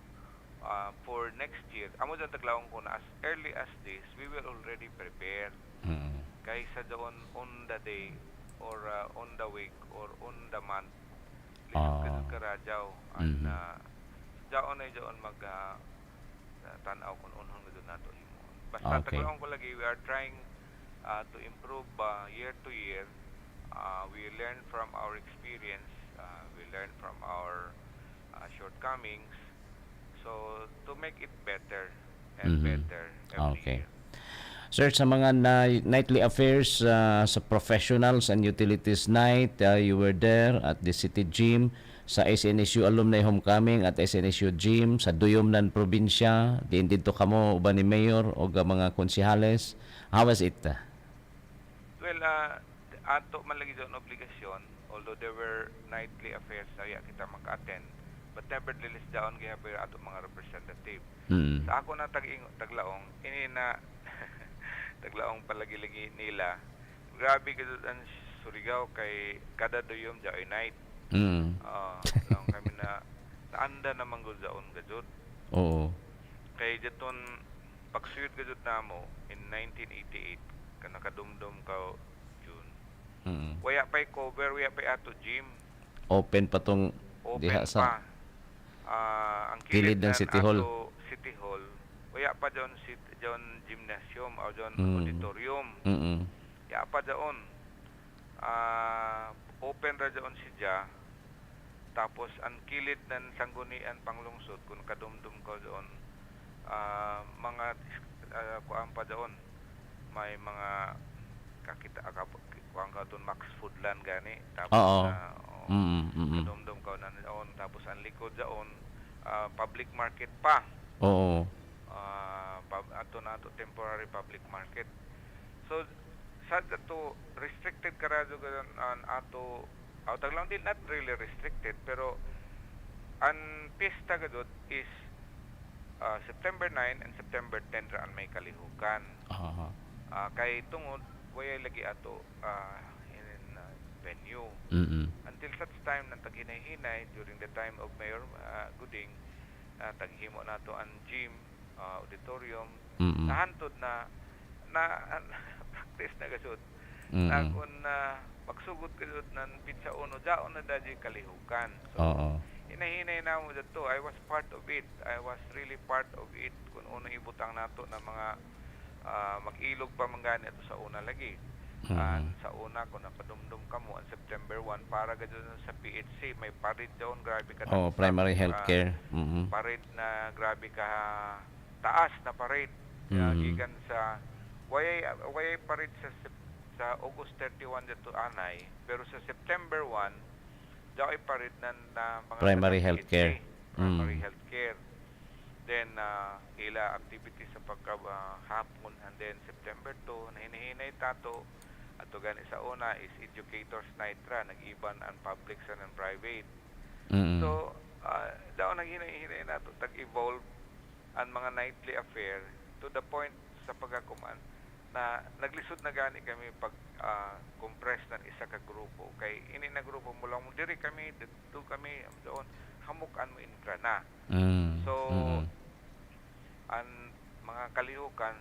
Speaker 8: for next year. Amo dyan taglawang ko na as early as this, we will already prepare. Kaysa doon on the day or on the week or on the month lisod karadyaw and jaon ay jaon mag tanaw kung unhon gud nato himo basta taglawon ko lagi we are trying to improve year to year. We learn from our experience, we learn from our shortcomings, so to make it better and better every year.
Speaker 1: Sir, sa mga nightly affairs sa professionals and utilities night, you were there at the city gym, sa SNSU alumni homecoming at SNSU gym, sa Duyomnan probinsya, diin dito kamo uban ni mayor o mga konsihales. How was it?
Speaker 8: Well, ato man lagi doon obligasyon, although there were nightly affairs na kita maka-attend, but nevertheless doon gihaber ato mga representative. Sa ako na taglaong, ini na taglaong palagi-lagi nila. Grabe gud ang Surigao kay kada Duyom jaoy night. Lang kami na naanda naman gud jaon gajud.
Speaker 1: Oo.
Speaker 8: Kay jeton pagsuyod gajud namo in 1988 kana kadumdum ka June. Waya pay cover, waya pay ato gym.
Speaker 1: Open pa tong diha sa
Speaker 8: ang kilid
Speaker 1: ng City Hall.
Speaker 8: City Hall. Waya pa doon gymnasium o doon auditorium. Ya pa doon. Open ra doon siya. Tapos ang kilid ng Sangguniang Panglungsod kung kadumdum ko doon mga kuan pa doon. May mga kakita kuan ka doon Max Foodland gani. Tapos kadumdum ko na doon. Tapos ang likod doon public market pa.
Speaker 1: Oo.
Speaker 8: Ato na ato temporary public market. So sad to restricted karado an ato taglang din not really restricted pero ang pista gadot is September 9 and September 10 ra ang may kalihukan. Kay tungod way lagi ato in venue. Until such time nang taghinay-hinay during the time of Mayor Guding taghimo nato ang gym auditorium nahantod na practice na gasud na kung magsugod gasud ng pizza uno jaon na dadyo kalihukan so hinahinay na mo dito. I was part of it. I was really part of it kung unang ibutang nato na mga mag-ilog pa manggani ato sa una lagi. Sa una kung napadumdum ka mo on September 1 para gadyon sa PHC may parade doon grabe ka
Speaker 1: primary healthcare
Speaker 8: parade na grabe ka taas na parade gikan sa way parade sa August 31 dito anay pero sa September 1 daw ay parade na mga
Speaker 1: primary healthcare
Speaker 8: primary healthcare Then ila activities sa pagkahapon, and then September 2 na hinihinay tato ato gani sa una is educators night ra, nag-iban ang public sa and private. So daw naghinay-hinay nato tag-evolve ang mga nightly affair to the point sa pagkakuman na naglisod na gani kami pag compress ng isa ka grupo kay ini na grupo mo lang diri kami dito kami doon hamukan mo infra na. So ang mga kalihukan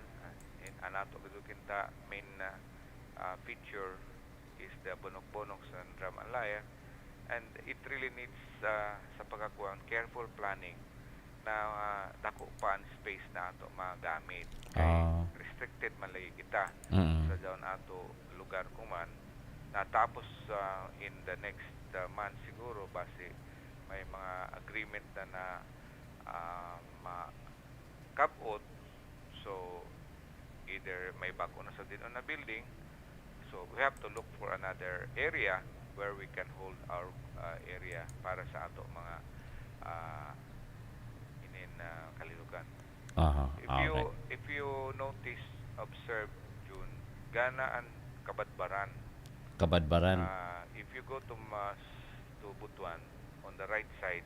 Speaker 8: anato gid kinta main feature is the bonok-bonok sa Drama Alaya, and it really needs sa pagkakuan careful planning na dako pa ang space na ato magamit kay restricted man lagi kita sa daw ato lugar kuman natapos in the next month siguro base may mga agreement na makabot, so either may bako na sa dinon na building, so we have to look for another area where we can hold our area para sa ato mga kalilukan. If you notice, observe June, gana ang kabadbaran. If you go to Butuan on the right side,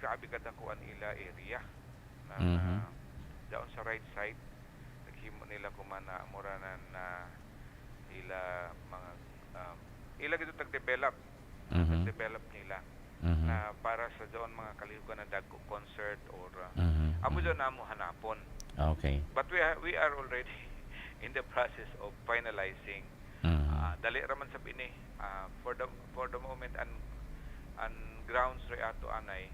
Speaker 8: grabe ka dakuan ila area na doon sa right side naghimo nila kumana moranan na ila mga ila gito tag-develop nila na para sa doon mga kalihukan na dagko concert or amo doon namo hanapon.
Speaker 1: Okay.
Speaker 8: But we are already in the process of finalizing. Dali raman sa bini for the moment and grounds re ato anay,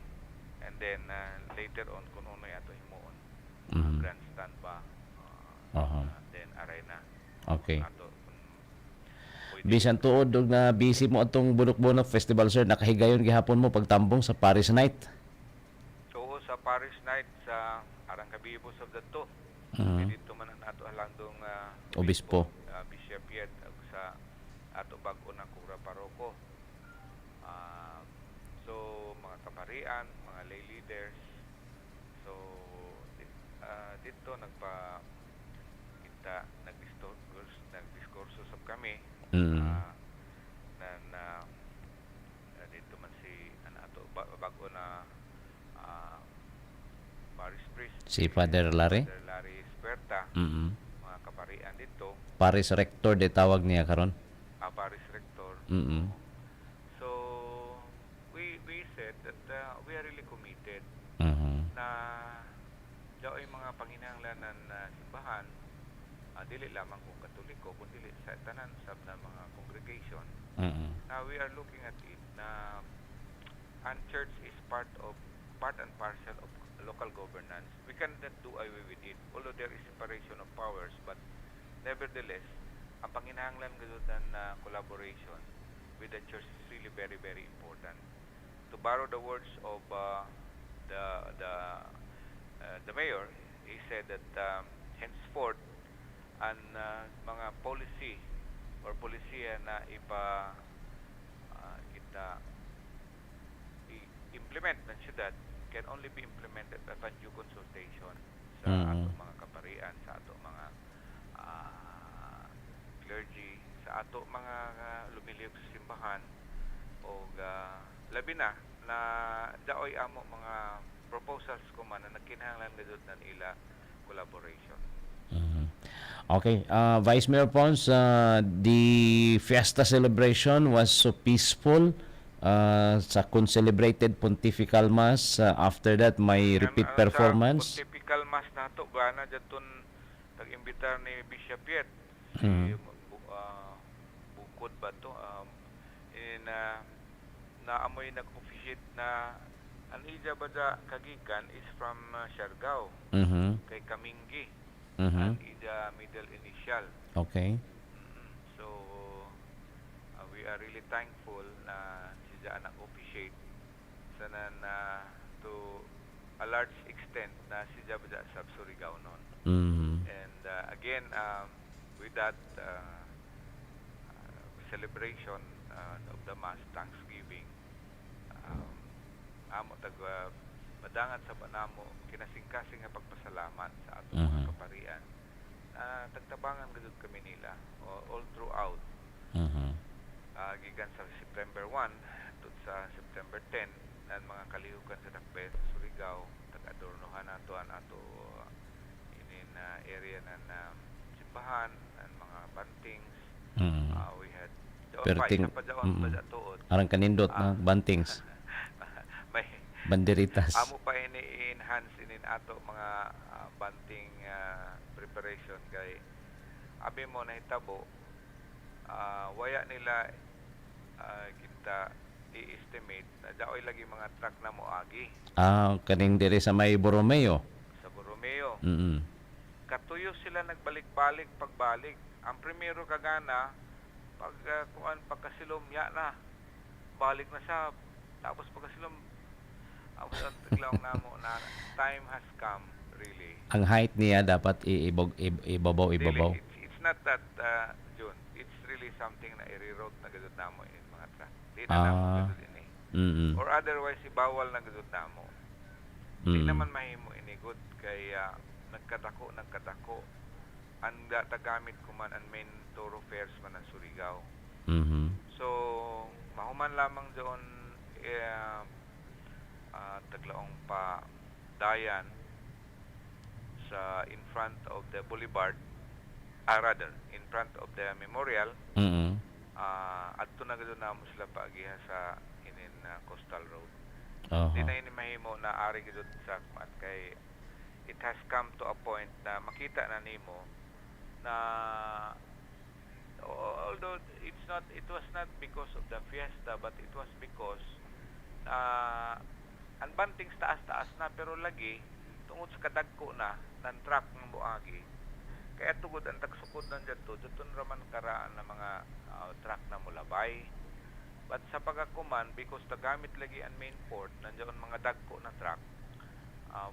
Speaker 8: and then later on kung unoy ato himuon grandstand ba then arena.
Speaker 1: Okay.
Speaker 8: Ato
Speaker 1: Bisan tuod og na busy mo atong Bunok-Bunok Festival, sir, nakahigayon gihapon mo pagtambong sa Paris Night.
Speaker 8: Oo, sa Paris Night sa Arangcabibos of the Two. Dito man ang ato halandong
Speaker 1: Obispo.
Speaker 8: Bishop Yet sa ato bag-o na Kura Paroko. So mga kaparian, mga lay leaders. So dito kita nagdiskurso sab kami. Dito man si ato bago na Paris Priest,
Speaker 1: Si Father Larry
Speaker 8: Sperta, mga kaparian dito.
Speaker 1: Paris Rector de tawag niya karon.
Speaker 8: Paris Rector. So we said that we are really committed na daw ay mga panginahanglanan na simbahan dili lamang kung Katoliko kundi sa tanan sab na mga congregation. Now we are looking at it na and church is part and parcel of local governance. We cannot do away with it, although there is separation of powers, but nevertheless ang panginahanglan gayud na collaboration with the church is really very, very important. To borrow the words of the mayor, he said that henceforth ang mga policy or polisiya na implement ng syudad can only be implemented upon due consultation sa ato mga kaparian, sa ato mga clergy, sa ato mga lumiliyog sa simbahan o labi na daoy amo mga proposals ko man na nagkinahanglan gayud na ila collaboration.
Speaker 1: Okay, Vice Mayor Pons, the fiesta celebration was so peaceful. Sa celebrated Pontifical Mass, after that may repeat performance.
Speaker 8: Sa Pontifical Mass nato gana jadton tag-imbitar ni Bishop Yet si bukod ba to naamoy nag-officiate na ang ija ba kagikan is from Siargao kay Kamingi. And ija middle initial.
Speaker 1: Okay.
Speaker 8: So we are really thankful na siya nag-officiate sanan to a large extent na siya ba sa Surigao noon. And again with that celebration of the Mass Thanksgiving amo tag madangat sa banamo kinasing-kasing nga pagpasalamat sa ato
Speaker 1: Mhm.
Speaker 8: mga kaparian. Tagtabangan gud kami nila all throughout.
Speaker 1: Mhm.
Speaker 8: Gikan sa September 1 tut sa September 10 ang mga kalihukan sa Dakpe sa Surigao tag-adornohan nato ang ato inin area ng simbahan ang mga bantings.
Speaker 1: Mhm.
Speaker 8: We had
Speaker 1: Perting,
Speaker 8: isa pa daon pa
Speaker 1: mm.
Speaker 8: tuod.
Speaker 1: Arang kanindot na bantings,
Speaker 8: May
Speaker 1: banderitas.
Speaker 8: amo pa ini enhance inin ato mga banting preparation kay abi mo nahitabo waya nila kita i-estimate na daoy lagi mga truck na moagi
Speaker 1: Kaning diri sa may Borromeo.
Speaker 8: sa Borromeo.
Speaker 1: Mm.
Speaker 8: Katuyo sila nagbalik-balik pagbalik. Ang primero kagana pag pagkasilom ya na balik na siya tapos pagkasilom ako sa tiglaw namo na time has come really.
Speaker 1: Ang height niya dapat ibabaw.
Speaker 8: Really, it's not that June. It's really something na i-reroute na gudod namo in mga truck. Di na namo gudod ini.
Speaker 1: Mm.
Speaker 8: Or otherwise ibawal na gudod namo. Di naman mahimo ini good kay nagkatako. Ang tagamit ko man ang main thoroughfares man ng Surigao.
Speaker 1: Mhm.
Speaker 8: So mahuman lamang doon taglaong pa dayan sa in front of the boulevard, rather in front of the memorial.
Speaker 1: Mhm.
Speaker 8: Adto na gud namo sila paagiha sa inin coastal road.
Speaker 1: Oho.
Speaker 8: Di na ini mahimo na ari gud sa kuan kay it has come to a point na makita na nimo na although it was not because of the fiesta but it was because ang bantings taas-taas na pero lagi tungod sa kadagko na ng truck ng buagi kaya tugod ang tagsukod ng dito raman karaan ng mga truck na mulabay. But sa pagakuman because tagamit lagi ang main port nandiyan mga dagko na truck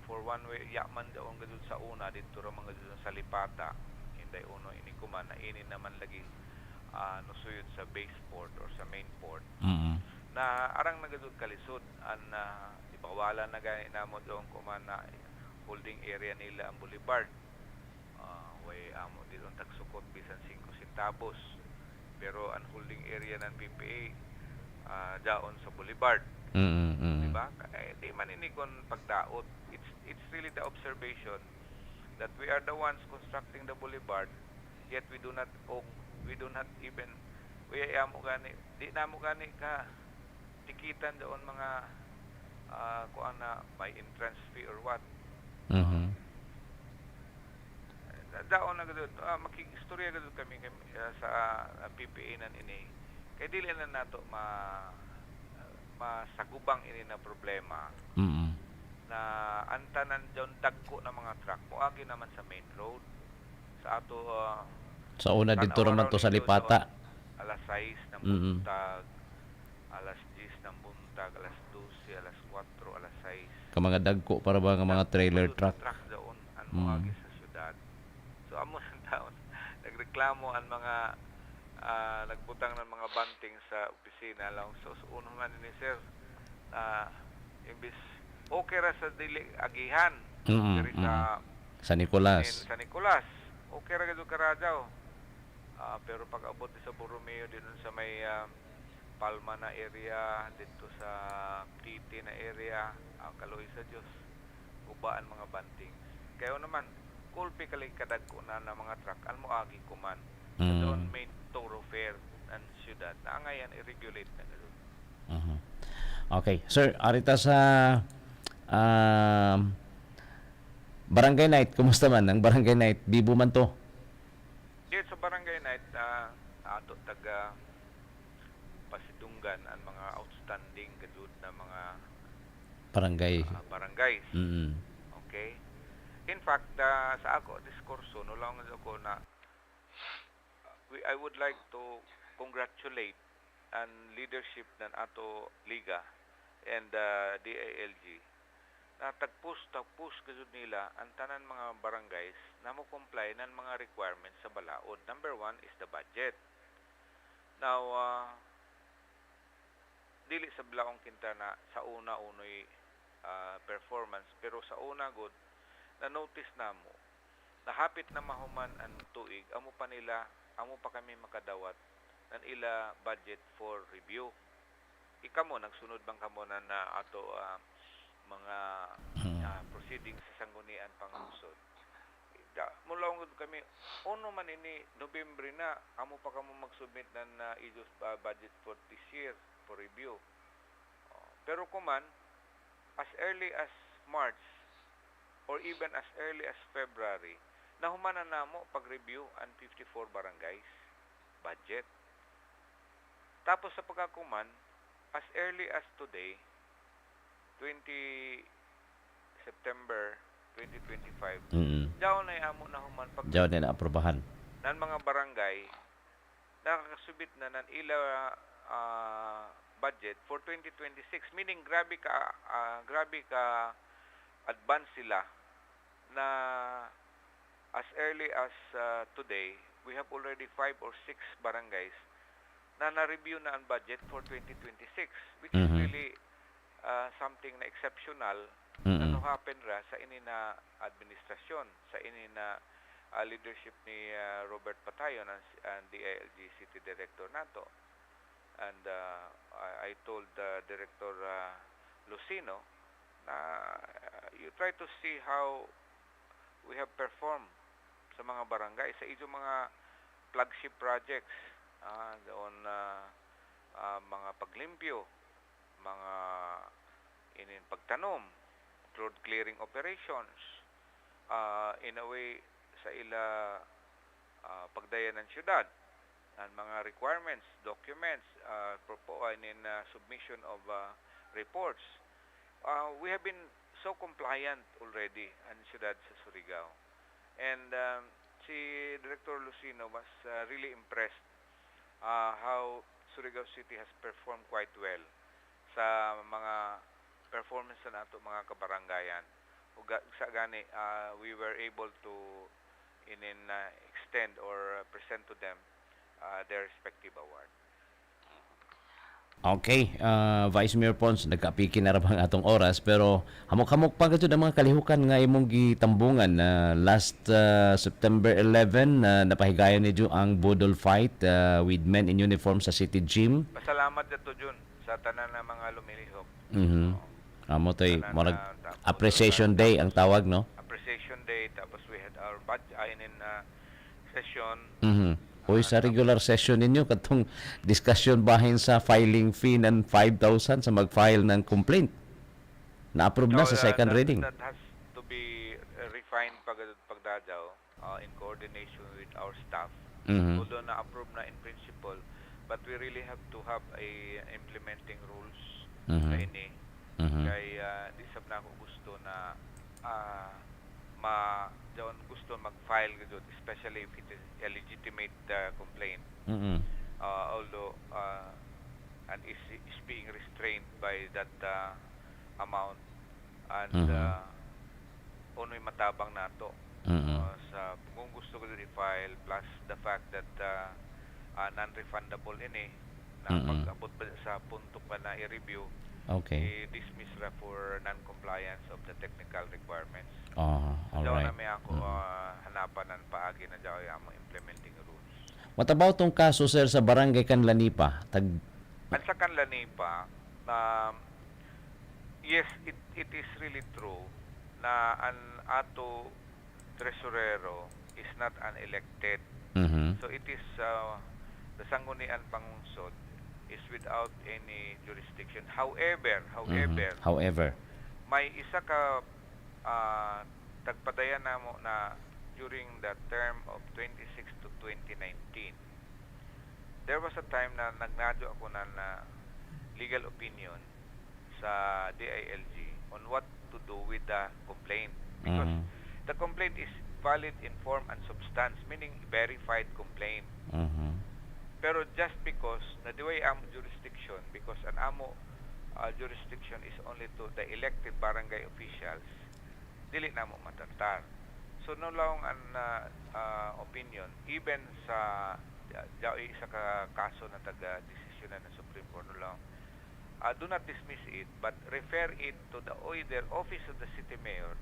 Speaker 8: for one way yaman daw ang gadud sa una dito ra mga gadud sa Lipata hinday uno ini kuman na ini naman lagi nusuyod sa base port or sa main port.
Speaker 1: Mhm.
Speaker 8: Na arang nagadud kalisod an ibawalan na gani namo doon kuman na holding area nila ang boulevard. Way amo dito tagsukot bisan 5 centavos. Pero ang holding area ng PPA daon sa boulevard.
Speaker 1: Mhm.
Speaker 8: Diba? Di man ini kon pagdaot. It's really the observation that we are the ones constructing the boulevard yet we do not even amo gani di namo gani ka tikitan doon mga kuan na may entrance fee or what.
Speaker 1: Mhm.
Speaker 8: Daon na gud makikistorya gud kami sa PPA nan ini kay dili na nato masagubang ini na problema
Speaker 1: Mhm.
Speaker 8: na antanan diyon dagko na mga truck moagi naman sa main road sa ato
Speaker 1: Sa una dito raman to sa Lipata.
Speaker 8: alas 6 ng
Speaker 1: Mm-mm.
Speaker 8: buntag, alas 10 ng buntag, alas 12, alas 4, alas 6.
Speaker 1: Ka mga dagko para ba nga mga trailer truck.
Speaker 8: Doon ang moagi sa syudad. So amo sa taon nagreklamo ang mga nagbutang ng mga banting sa opisina lang. So uno man ni sir imbis okay ra sa dili agihan diri
Speaker 1: Sa Nicolas.
Speaker 8: sa Nicolas. Okay ra gid karadyaw. Pero pag abot sa Borromeo din sa may Palma na area dito sa Titi na area kaloy sa Dios ubaan mga banting kayo naman kulpi kali kadagko na mga truck an moagi kuman doon main thoroughfare ng syudad na ngayon i-regulate na gano'n.
Speaker 1: Okay, sir, arita sa Barangay Night, kumusta man ang Barangay Night? Bibo man to.
Speaker 8: Dito sa Barangay Night ato taga pasidunggan ang mga outstanding gadud na mga barangays. Okay? In fact, sa ako diskurso no lang ako na I would like to congratulate ang leadership ng ato liga and DILG na tagpush gud nila ang tanan mga barangays na mo comply ng mga requirements sa balaod. Number 1 is the budget. Now, dili sa blaong kinta na sa una unoy performance. Pero sa una good, na-notice na mo, nahapit na mahuman ang tuig, amo pa kami makadawat ng ila budget for review. Ikamo, nagsunod bang kamo na ato mga proceedings sa Sangguniang Panglungsod. Mula kami, uno man ini November na, amo pa kamo mag-submit ng budget for this year for review. Pero kuman, as early as March or even as early as February, nahumanan namo pag-review ang 54 barangays budget. Tapos sa pagkakuman, as early as today, 20 September 2025, daw na amo na human pag
Speaker 1: Diyaw na aprobahan.
Speaker 8: nan mga barangay nakakasubit na nan ila budget for 2026, meaning grabe ka advance sila na as early as today we have already 5 or 6 barangays na na-review na ang budget for 2026, which is really something na exceptional na no happen ra sa ini na administrasyon, sa ini na leadership ni Robert Patayon and the DILG City Director nato. And I told Director Lucino na you try to see how we have performed sa mga barangay, sa inyong mga flagship projects, doon mga paglimpyo, mga pagtanom, road clearing operations, in a way sa ila pagdayan ng syudad, and mga requirements, documents, submission of reports. We have been so compliant already ang syudad sa Surigao. And si Director Lucino was really impressed how Surigao City has performed quite well sa mga performance na nato mga kabarangayan. Sa gani, we were able to extend or present to them their respective award.
Speaker 1: Okay, Vice Mayor Pons, nagkapiki na rabang atong oras, pero hamok-hamok pa gito ang mga kalihukan nga imong gitambungan na last September 11 napahigayon niyo ang Budol fight with men in uniform sa City Gym.
Speaker 8: Pasalamat dito Jun sa tanan ng mga lumilihok.
Speaker 1: Amo toy morag appreciation day ang tawag, no?
Speaker 8: Appreciation day, tapos we had our session.
Speaker 1: Uy, sa regular session ninyo, katong discussion bahin sa filing fee ng 5,000 sa mag-file ng complaint. Na-approve na sa second reading.
Speaker 8: That has to be refined pagdadaw in coordination with our staff. Although na-approve na in principle, but we really have to have a implementing rules na ini. Kaya di sab na ako gusto na gusto mag-file gud, especially if it is a legitimate complaint. Although and is being restrained by that amount, and unoy matabang nato sa kung gusto ko i-file, plus the fact that non-refundable ini na pag-abot pa sa punto pa na i-review, i-dismiss ra for non-compliance of the technical requirements.
Speaker 1: Alright.
Speaker 8: Na may ako hanapan ng paagi na daw yung implementing rules.
Speaker 1: What about tong kaso, sir, sa barangay Kanlanipa?
Speaker 8: At sa Kanlanipa, yes, it is really true na ang ato tresurero is not unelected. So it is the Sangguniang Panglungsod is without any jurisdiction. However, may isa ka tagpadayan namo na during the term of 26 to 2019, there was a time na nagnadyo ako na legal opinion sa DILG on what to do with the complaint, because the complaint is valid in form and substance, meaning verified complaint. Pero just because na diway amo jurisdiction, because an amo jurisdiction is only to the elected barangay officials, dili na mo matartar. So no lang ang opinion, even sa sa kaso na taga-desisyon na ng Supreme Court, no lang do not dismiss it, but refer it to the either office of the city mayor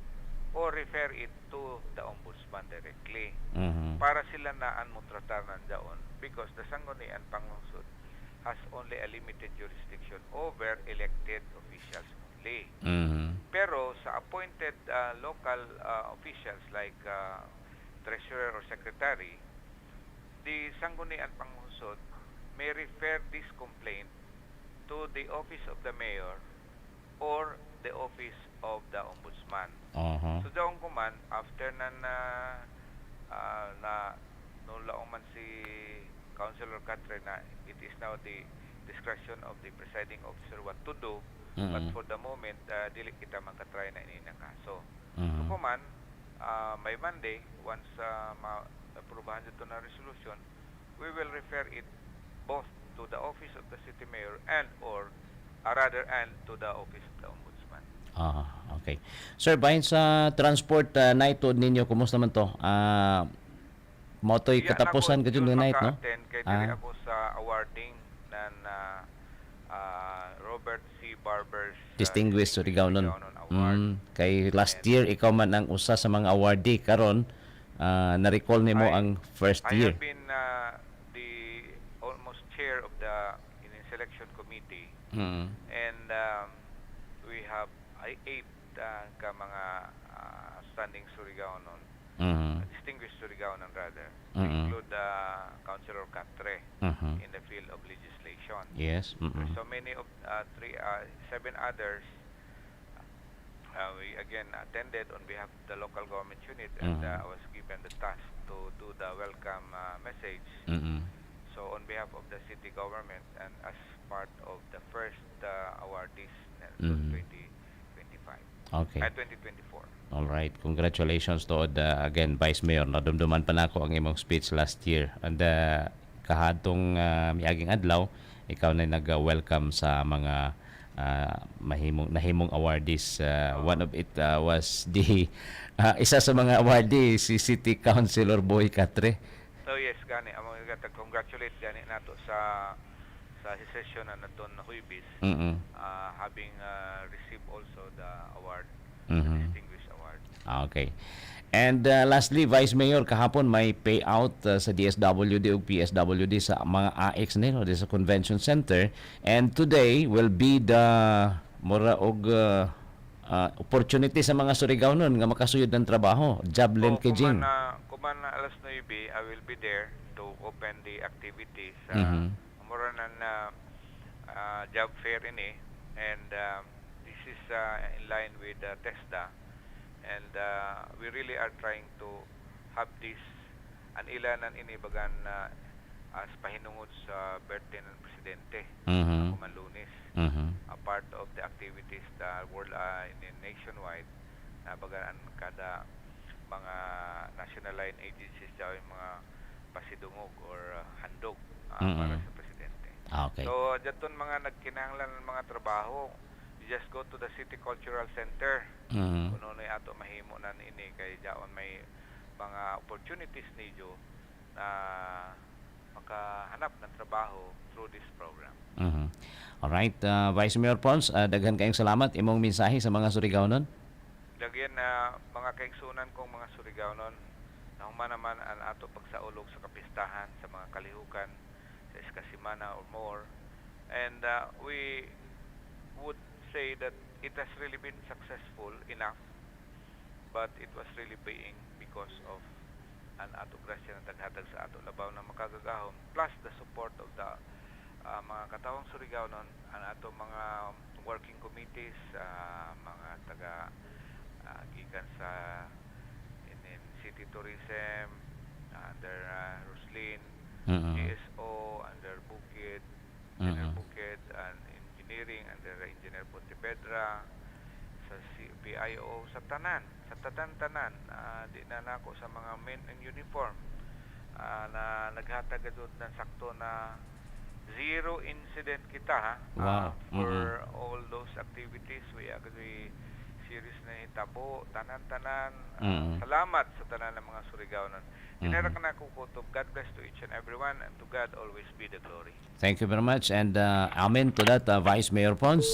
Speaker 8: or refer it to the ombudsman directly para sila naan mo tratar nandiyan because the Sangguniang Panglungsod has only a limited jurisdiction over elected officials only. Pero sa appointed local officials like treasurer or secretary, the Sangguniang Panglungsod may refer this complaint to the office of the mayor or the office of the ombudsman. So daong kuman after na nulaong man si Councilor Catre na it is now the discretion of the presiding officer what to do, but for the moment dili kita makatry na ini na kaso. So kuman by Monday once ma-aprobahan dito na resolution, we will refer it both to the office of the city mayor and to the office of the ombudsman.
Speaker 1: Okay. Sir, bahin sa transport night ninyo, kumusta man to? Motoy katapusan ka dyan night, no?
Speaker 8: Kay dili ako sa awarding ng Robert C. Barber's
Speaker 1: Distinguished Surigao-non
Speaker 8: Award.
Speaker 1: Kay last year ikaw man ang usa sa mga awardee karon na-recall nimo ang first year.
Speaker 8: I have been the almost chair of the selection committee, and we have 8 ka mga standing Surigao-non, distinguished Surigao-non rather, include Councilor Catre in the field of legislation.
Speaker 1: Yes.
Speaker 8: So many of 7 others we again attended on behalf of the local government unit, and I was given the task to do the welcome message. So on behalf of the city government and as part of the first awardees for 2025.
Speaker 1: Okay.
Speaker 8: 2024.
Speaker 1: All right. Congratulations to again Vice Mayor. Nadumduman pa nako ang imong speech last year. And kahadtong miaging adlaw, ikaw na nag-welcome sa mga nahimong awardees. One of it was the isa sa mga awardees si City Councilor Boy Catre.
Speaker 8: So yes, gani amo congratulate gani nato sa session na naton Huibis, having received also the award, distinguished award.
Speaker 1: Okay. And lastly, Vice Mayor, kahapon may payout sa DSWD o PSWD sa mga AX nila sa Convention Center. And today will be the mura og opportunity sa mga Surigao nun nga makasuyod ng trabaho. Job linkageing.
Speaker 8: Kuman na alas 9, I will be there to open the activities. Mura na job fair ini, and this is in line with TESDA. And we really are trying to have this an ilanan inibagan as pahinungod sa birthday ng presidente kuman Lunes. A part of the activities the world in nationwide na bagaan kada mga national line agencies daw yung mga pasidungog or handog para sa presidente.
Speaker 1: Okay.
Speaker 8: So daton mga nagkinahanglan ng mga trabaho, just go to the City Cultural Center. Kuno na ato mahimo nan ini kay daon may mga opportunities niyo na makahanap ng trabaho through this program.
Speaker 1: All right, Vice Mayor Pons, daghan kayong salamat imong mensahe sa mga Surigao-non.
Speaker 8: Daghan mga kaigsunan kong mga Surigao-non na human naman ang ato pagsaulog sa kapistahan sa mga kalihukan sa iskasimana or more, and we would say that it has really been successful enough, but it was really paying because of an ato grasya na taghatag sa ato labaw na makagagahom, plus the support of the mga katawang Surigao-non, ang ato mga working committees, mga taga gikan sa in city tourism under Roslyn, GSO under Bukid, Bukid, and engineering under Engineer Pontevedra, sa PIO, sa tanan di na nako sa mga men in uniform na naghatag adto ng sakto na zero incident kita
Speaker 1: Wow.
Speaker 8: for all those activities. We actually series na hitabo, tanan-tanan. Salamat sa tanan ng mga Surigao-nan. Dinara ka na kukutob. God bless to each and everyone, and to God always be the glory.
Speaker 1: Thank you very much, and amen to that, Vice Mayor Pons,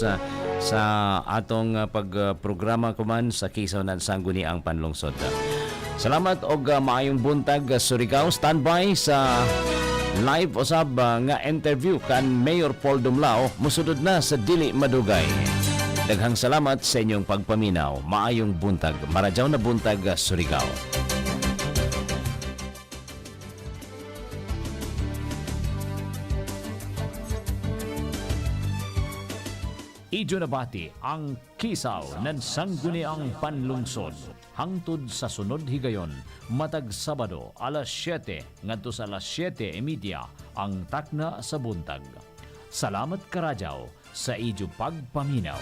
Speaker 1: sa atong pagprograma kuman sa KISAW NAN SANGGUNIANG PANGLUNGSOD. Salamat og maayong buntag, Surigao. Standby sa live usab nga interview kan Mayor Paul Dumlao musudod na sa dili madugay. Daghang salamat sa inyong pagpaminaw. Maayong buntag, maradyaw na buntag, Surigao.
Speaker 7: Idyo nabati ang KISAW NAN SANGGUNIANG PANLUNGSOD hangtod sa sunod higayon matag Sabado alas 7 ngadto sa alas 7:30 ang takna sa buntag. Salamat karadyaw sa idyo pagpaminaw.